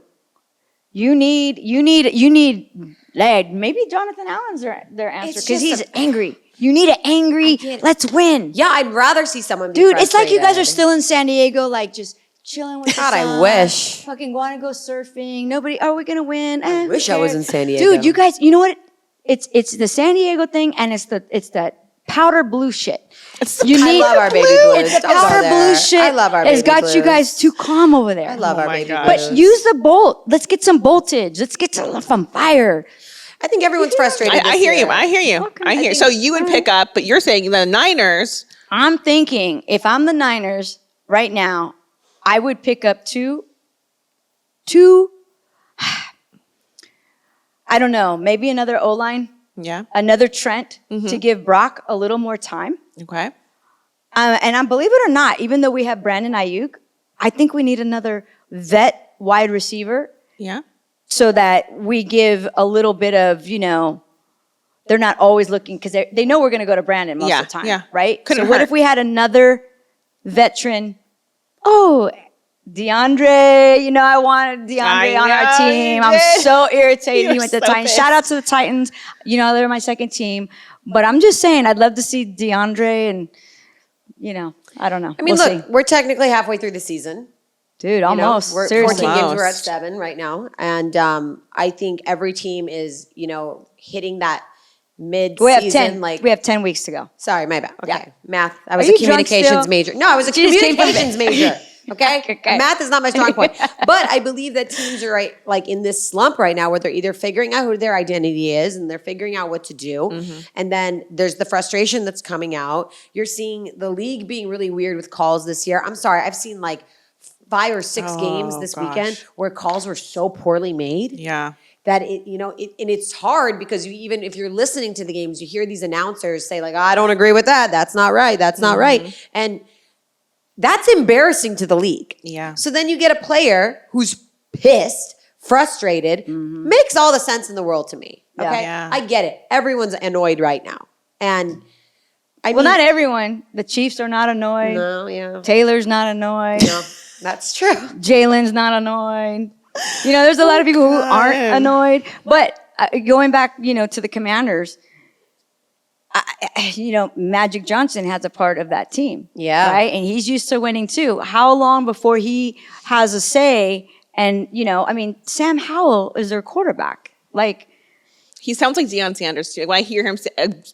You need lad. Maybe Jonathan Allen's their answer It's because just he's angry. You need an angry, let's win. Yeah, I'd rather see someone be Dude, it's like you guys are frustrated. still in San Diego, like just chilling with God, the I sun, wish. Fucking want to go surfing. Nobody, are we going to win? I Who wish I was cares? in San Diego. Dude, you guys, you know what? It's the San Diego thing, and it's that powder blue shit. I love our baby blues. It's the Don't go powder there. blue shit. I love our It's baby got you blues. guys too calm over there. I love our my baby gosh. blues. But use the bolt. Let's get some voltage. Let's get some fire. I think everyone's frustrated. I this hear year. you. I hear you. Okay, I I hear. think- So you would pick up, but you're saying the Niners. I'm thinking if I'm the Niners right now, I would pick up two. I don't know, maybe another O-line, Yeah. another Trent to give Brock a little more time. Okay. And I believe it or not, even though we have Brandon Ayuk, I think we need another vet wide receiver Yeah. so that we give a little bit of, they're not always looking because they know we're going to go to Brandon most Yeah, of the time, yeah. right? Couldn't So what hurt. if we had another veteran? Oh, DeAndre, I wanted DeAndre I on our know team. you I'm did. so irritated You he were went to the so Titans. pissed. Shout out to the Titans. They're my second team. But I'm just saying, I'd love to see DeAndre and, I don't know. I mean, We'll look, see. we're technically halfway through the season. Dude, You know, almost. we're Seriously. 14 games. We're at Almost. 7 right now, and I think every team is, hitting that mid-season. We have 10. Like, We have 10 weeks to go. sorry, my bad. Okay, Yeah. math. I was Are a you drunk communications still? major. No, I was a She just came from communications major. Okay? Okay. Math is not my strong point. But I believe that teams are in this slump right now where they're either figuring out who their identity is and they're figuring out what to do. Mm-hmm. And then there's the frustration that's coming out. You're seeing the league being really weird with calls this year. I'm sorry, I've seen 5 or 6 games this gosh. weekend where calls were so poorly made Yeah. that and it's hard because even if you're listening to the games, you hear these announcers say I don't agree with that. That's not right. That's not right. And that's embarrassing to the league. Yeah. So then you get a player who's pissed, frustrated, makes all the sense in the world to me. Okay. Yeah. I get it. Everyone's annoyed right now. And Well, not everyone. The Chiefs are not annoyed. No, yeah. Taylor's not annoyed. No, that's true. Jalen's not annoyed. You know, there's a lot of people who aren't annoyed. But going back, you know, to the Commanders, you know, Magic Johnson has a part of that team. Yeah. Right? And he's used to winning too. How long before he has a say? And, you know, I mean, Sam Howell is their quarterback. Like, he sounds like Deion Sanders too. When I hear him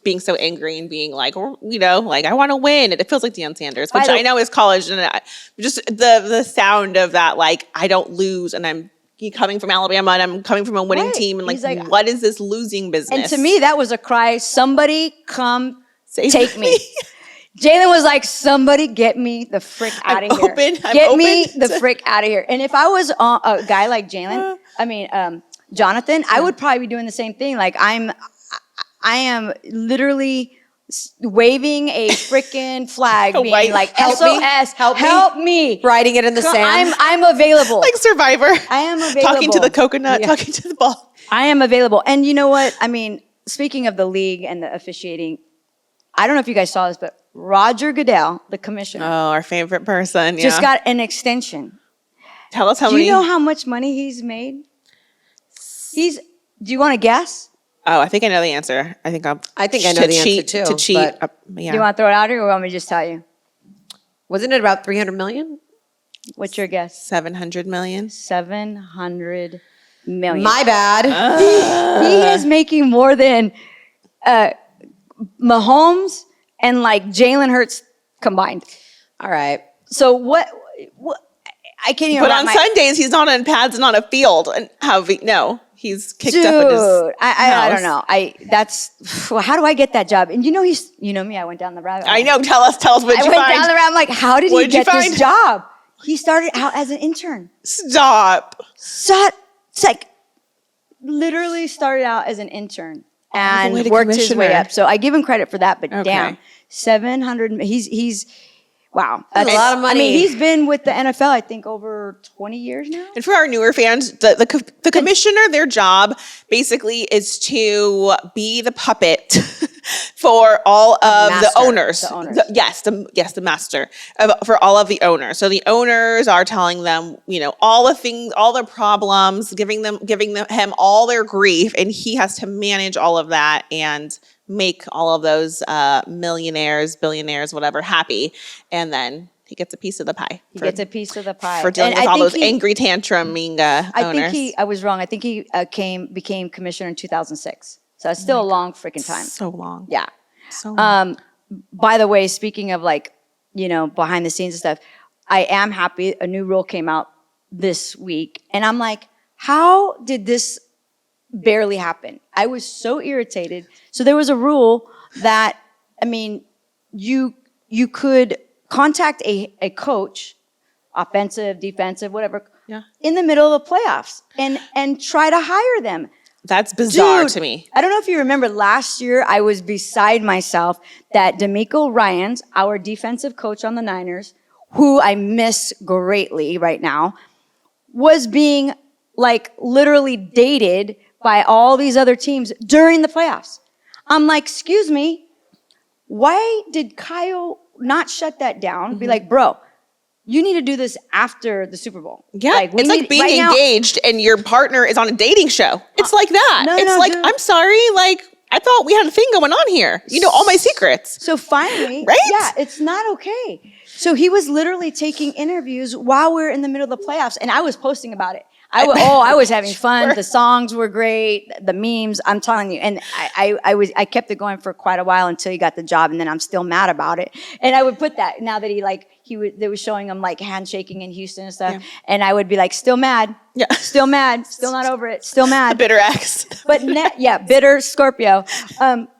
being so angry and being like, you know, like I want to win, it feels like Deion Sanders, which I know is college, and just the sound of that, like I don't lose, and I'm coming from Alabama, and I'm coming from a winning team, and like, what is this losing business? And to me, that was a cry. Somebody come take me. Jalen was like, somebody get me the frick out of here. Get me the frick out of here. And if I was a guy like Jalen, Jonathan, I would probably be doing the same thing. Like I am literally waving a freaking flag, being like SOS, help me, writing it in the sand. I'm available. Like Survivor. I am available. Talking to the coconut, talking to the ball. I am available. And you know what? I mean, speaking of the league and the officiating, I don't know if you guys saw this, but Roger Goodell, the commissioner, our favorite person, just got an extension. Tell us how many. Do you know how much money he's made? Do you want to guess? Oh, I think I know the answer. I think I know the answer too. To cheat. Do you want to throw it out here, or want me to just tell you? Wasn't it about 300 million? What's your guess? 700 million. 700 million. My bad. He is making more than Mahomes and like Jalen Hurts combined. All right. So what I can't even. But on Sundays, he's not on pads and on a field. And he's kicked up at his I don't know. How do I get that job? And you know me. I went down the rabbit hole. I know. Tell us what you find. I went down the rabbit. I'm like, how did he get this job? He started out as an intern. Stop. It's like literally started out as an intern and worked his way up. So I give him credit for that. But damn, 700. He's. Wow. That's a lot of money. I mean, he's been with the NFL, I think, over 20 years now. And for our newer fans, the commissioner, their job basically is to be the puppet for all of the owners. The owners. The master for all of the owners. So the owners are telling them, you know, all the things, all their problems, giving him all their grief, and he has to manage all of that and make all of those millionaires, billionaires, whatever, happy. And then he gets a piece of the pie. He gets a piece of the pie. For dealing with all those angry tantruming owners. I was wrong. I think he became commissioner in 2006. So it's still a long freaking time. So long. Yeah. So long. By the way, speaking of like, you know, behind the scenes and stuff, I am happy a new rule came out this week. And I'm like, how did this barely happen? I was so irritated. So there was a rule that, I mean, you could contact a coach, offensive, defensive, whatever, in the middle of the playoffs and try to hire them. That's bizarre to me. I don't know if you remember last year, I was beside myself that D'Amico Ryans, our defensive coach on the Niners, who I miss greatly right now, was being like literally dated by all these other teams during the playoffs. I'm like, excuse me, why did Kyle not shut that down? Mm-hmm. Be like, bro, you need to do this after the Super Bowl. Yeah, like, it's like being engaged and your partner is on a dating show. It's like that. Dude. I'm sorry, like, I thought we had a thing going on here. You know all my secrets. So finally, right? Yeah, it's not okay. So he was literally taking interviews while we're in the middle of the playoffs, and I was posting about it. I was having fun. The songs were great. The memes, I'm telling you. And I kept it going for quite a while until he got the job, and then I'm still mad about it. And I would put that now that they were showing him like handshaking in Houston and stuff, and I would be like, still mad, still mad, still not over it, still mad. The bitter ex. But bitter Scorpio.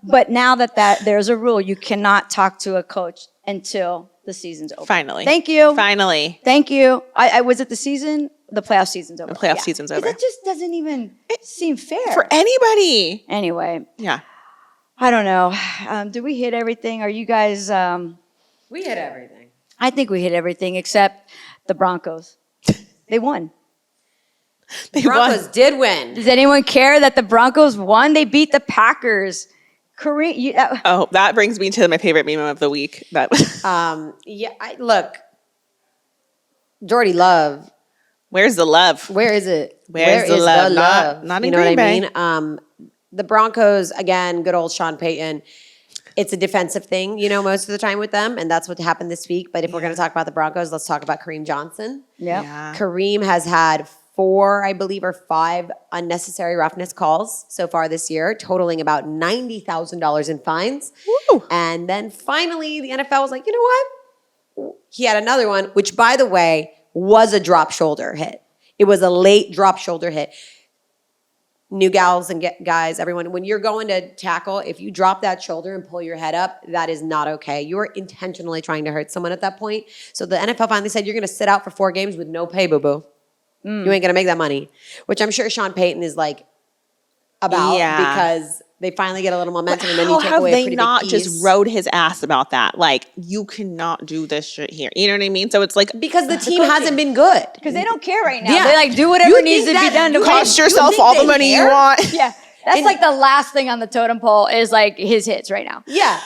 But now that there's a rule, you cannot talk to a coach until the season's over. Finally. Thank you. Finally. Thank you. I was it the season. The playoff season's over. The playoff season's over. It just doesn't even seem fair. For anybody. Anyway. Yeah. I don't know. Did we hit everything? Are you guys... We hit everything. I think we hit everything except the Broncos. They won. The Broncos did win. Does anyone care that the Broncos won? They beat the Packers. Kareem, Oh, that brings me to my favorite meme of the week. That Look, Jordy Love. Where's the love? Where is it? Where's the is love? the love? Not in you know Green what I Bay. mean? The Broncos, again, good old Sean Payton. It's a defensive thing, most of the time with them, and that's what happened this week. But if we're going to talk about the Broncos, let's talk about Kareem Johnson. yeah. Kareem has had 4, I believe, or 5 unnecessary roughness calls so far this year, totaling about $90,000 in fines. Woo. And then finally, the NFL was like, you know what? He had another one, which, by the way, was a drop shoulder hit. It was a late drop shoulder hit. New gals and guys, everyone, when you're going to tackle, if you drop that shoulder and pull your head up, that is not okay. You are intentionally trying to hurt someone at that point. So the NFL finally said, you're going to sit out for 4 games with no pay, boo-boo. You ain't going to make that money, which I'm sure Sean Payton is like about because they finally get a little momentum and then you take away a pretty big not piece. just rode his ass about that? Like, you cannot do this shit here. You know what I mean? So it's like, Because the team hasn't been good. Because they don't care right now. Yeah. They do whatever You needs to think be that done to you win. cost yourself think all the they money you care? want. Yeah. That's like the last thing on the totem pole is like his hits right now. Yeah.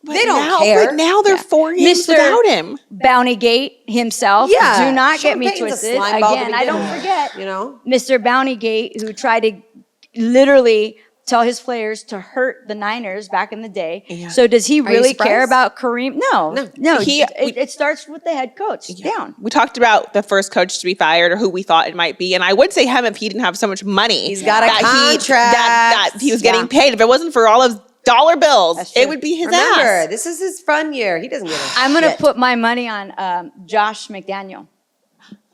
They don't now, care. But now they're 4 games Mr. without him. Bountygate himself. Yeah. Do not Sean get me Payton's a twisted. slime ball to Again, I begin don't with, forget. Mr. Bountygate, who tried to literally tell his players to hurt the Niners back in the day. Yeah. So does he really surprised? care about Kareem? No. He- It starts with the head coach. Down. We talked about the first coach to be fired or who we thought it might be. And I would say him if he didn't have so much money. He's got a contract. That he was getting paid. If it wasn't for all of dollar bills, That's true. it would be his Remember, ass. this is his fun year. He doesn't give a I'm going to shit. put my money on Josh McDaniel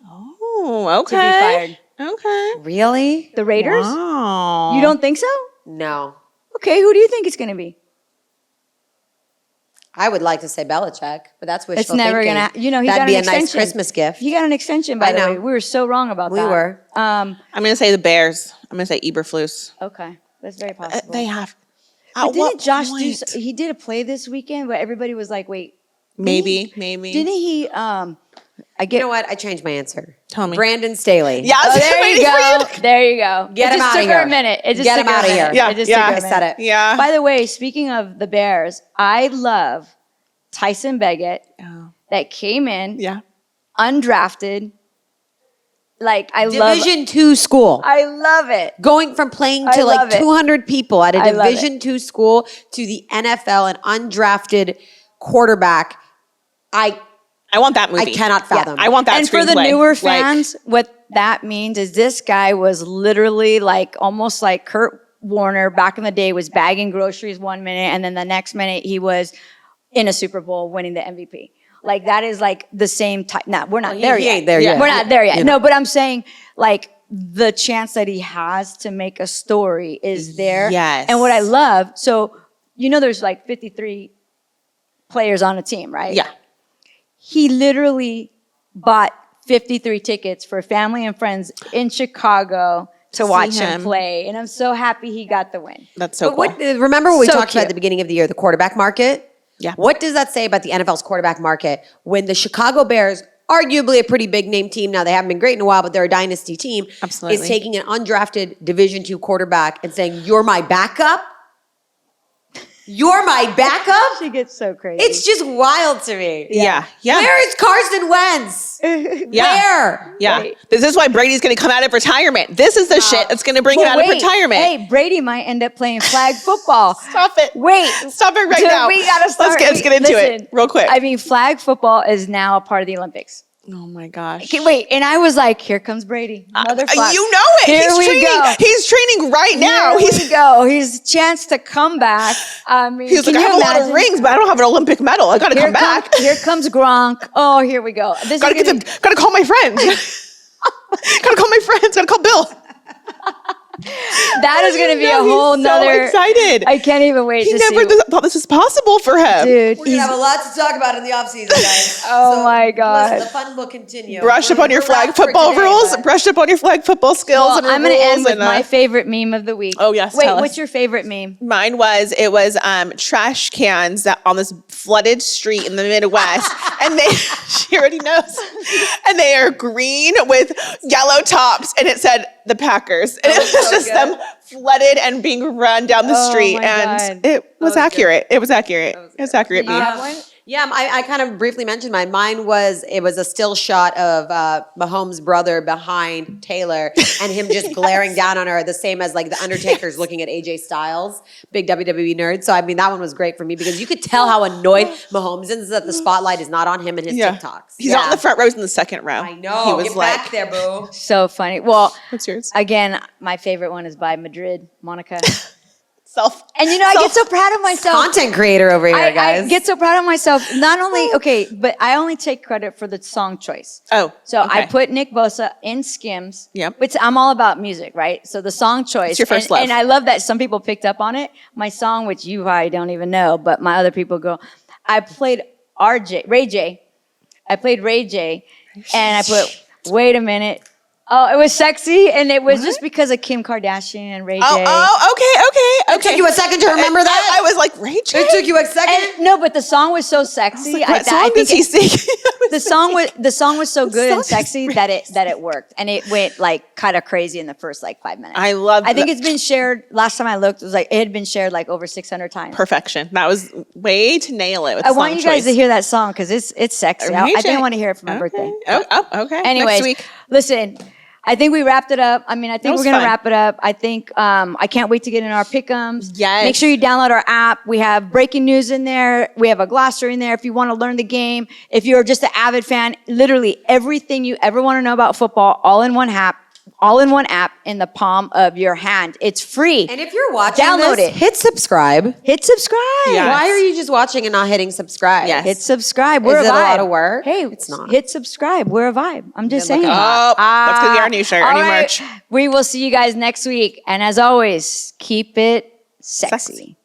Oh, okay. to be fired. Okay. Really? The Raiders? Wow. You don't think so? No. Okay, who do you think it's going to be? I would like to say Belichick, but that's wishful It's never thinking. going to, he That'd got be an a nice extension. Christmas gift. He got an extension, by I the know. way. We were so wrong about We that. were. I'm going to say the Bears. I'm going to say Eberflus. Okay, that's very possible. They have. But At didn't what Josh point? he did a play this weekend, but everybody was like, wait. Maybe. Didn't he, You know what? I changed my answer. Tell me. Brandon Staley. Yeah, I Oh, was there you waiting for go. There you go. Get it him just outta took her here. a minute. It just Get took him her a outta here. minute. Yeah, It just yeah. took her a I minute. said it. Yeah. By the way, speaking of the Bears, I love Tyson Beckett that came in Yeah. undrafted. Like I love Division II school. I love it. Going from playing I to like love it. 200 people at a I love Division II school to the NFL, an undrafted quarterback. I want that movie. I cannot fathom. I want that And for the screenplay. newer Like, fans, what that means is this guy was literally like almost like Kurt Warner back in the day was bagging groceries 1 minute and then the next minute he was in a Super Bowl winning the MVP. Like that is like the same type. Now we're not there he yet. ain't there yet. We're not there yet. You No, but I'm saying like the chance that he has to make a story is there. Yes. And what I love, so there's like 53 players on a team, right? Yeah. He literally bought 53 tickets for family and friends in Chicago to watch him him. play. And I'm so happy he got the win. That's so But cool. remember what we So talked about cute. at the beginning of the year, the quarterback market? Yeah. What does that say about the NFL's quarterback market when the Chicago Bears, arguably a pretty big name team, now they haven't been great in a while, but they're a dynasty team, Absolutely. is taking an undrafted Division II quarterback and saying, you're my backup? You're my backup? She gets so crazy. It's just wild to me. Yeah. Yeah. Where is Carson Wentz? Yeah. Where? Yeah. Right. This is why Brady's going to come out of retirement. This is the shit that's going to bring him out of retirement. Hey, Brady might end up playing flag football. Stop it. Wait. Stop it right Dude, now. We gotta start. Let's get into Listen, it real quick. I mean, flag football is now a part of the Olympics. Oh my gosh. Okay, wait, and I was like, here comes Brady. Another flag. You know it. Here we training. go. He's training right now. Here we go. He's a chance to come back. I mean, He's like, can I have you a lot of imagine? rings, but I don't have an Olympic medal. I got to come back. Here comes Gronk. Oh, here we go. This Got is to gonna- got to call my friends. Got to call my friends. Got to call Bill. that is going to be a whole he's nother. So excited. I can't even wait He to never see. thought this was possible for him. Dude, We're going to have a lot to talk about in the offseason, guys. Oh my God. Listen, the fun will continue. Brush up on your We're flag wrapped for football today, rules. but- Brush up on your flag football skills Well, and I'm going to rules end with and, my favorite meme of the week. Oh, yes, Wait, tell what's us. your favorite meme? Mine was trash cans that on this flooded street in the Midwest, And she already knows. And they are green with yellow tops. And it said the Packers. And it was just them flooded and being run down the street. And it was accurate. It was accurate. It was accurate. Do you have one? Yeah, I kind of briefly mentioned mine. Mine was a still shot of Mahomes' brother behind Taylor and him just glaring down on her, the same as like the Undertaker's looking at AJ Styles, big WWE nerd. So I mean, that one was great for me because you could tell how annoyed Mahomes is that the spotlight is not on him and his TikToks. He's not in the front rows in the second row. I know. He was Get like, back there, boo. So funny. Well, what's yours? Again, my favorite one is by Madrid, Monica. And I get so proud of myself. Content creator over here, guys. I get so proud of myself. Not only, but I only take credit for the song choice. Oh. So I put Nick Bosa in Skims. Yep. I'm all about music, right? So the song choice. It's your first love. And I love that some people picked up on it. My song, which you probably don't even know, but my other people go, I played Ray J. I played Ray J. And I put, wait a minute. Oh, it was sexy, and it was just because of Kim Kardashian and Ray J. Okay. It took you a second to remember that? I was like, Ray J? It took you a second? No, but the song was so sexy. What song does he sing? The song was so good and sexy that it worked, and it went like kind of crazy in the first like 5 minutes. I think it's been shared. Last time I looked, it had been shared like over 600 times. Perfection. That was way to nail it. With I want you guys to hear that song because it's sexy. I didn't want to hear it for my birthday. Okay. Anyways, next week. Listen. I think we wrapped it up. I think we're going to wrap it up. I think I can't wait to get in our pick'ems. Yes. Make sure you download our app. We have breaking news in there. We have a glossary in there if you want to learn the game. If you're just an avid fan, literally everything you ever want to know about football, all in one app in the palm of your hand. It's free. And if you're watching download this, it. hit subscribe. Hit subscribe. Yes. Why are you just watching and not hitting subscribe? Yes. Hit subscribe. We're Is a it vibe. a lot of work? Hey, It's not. Hit subscribe. We're a vibe. I'm just saying. Oh, that's going to be our new shirt, our All new right. merch. We will see you guys next week. And as always, keep it sexy.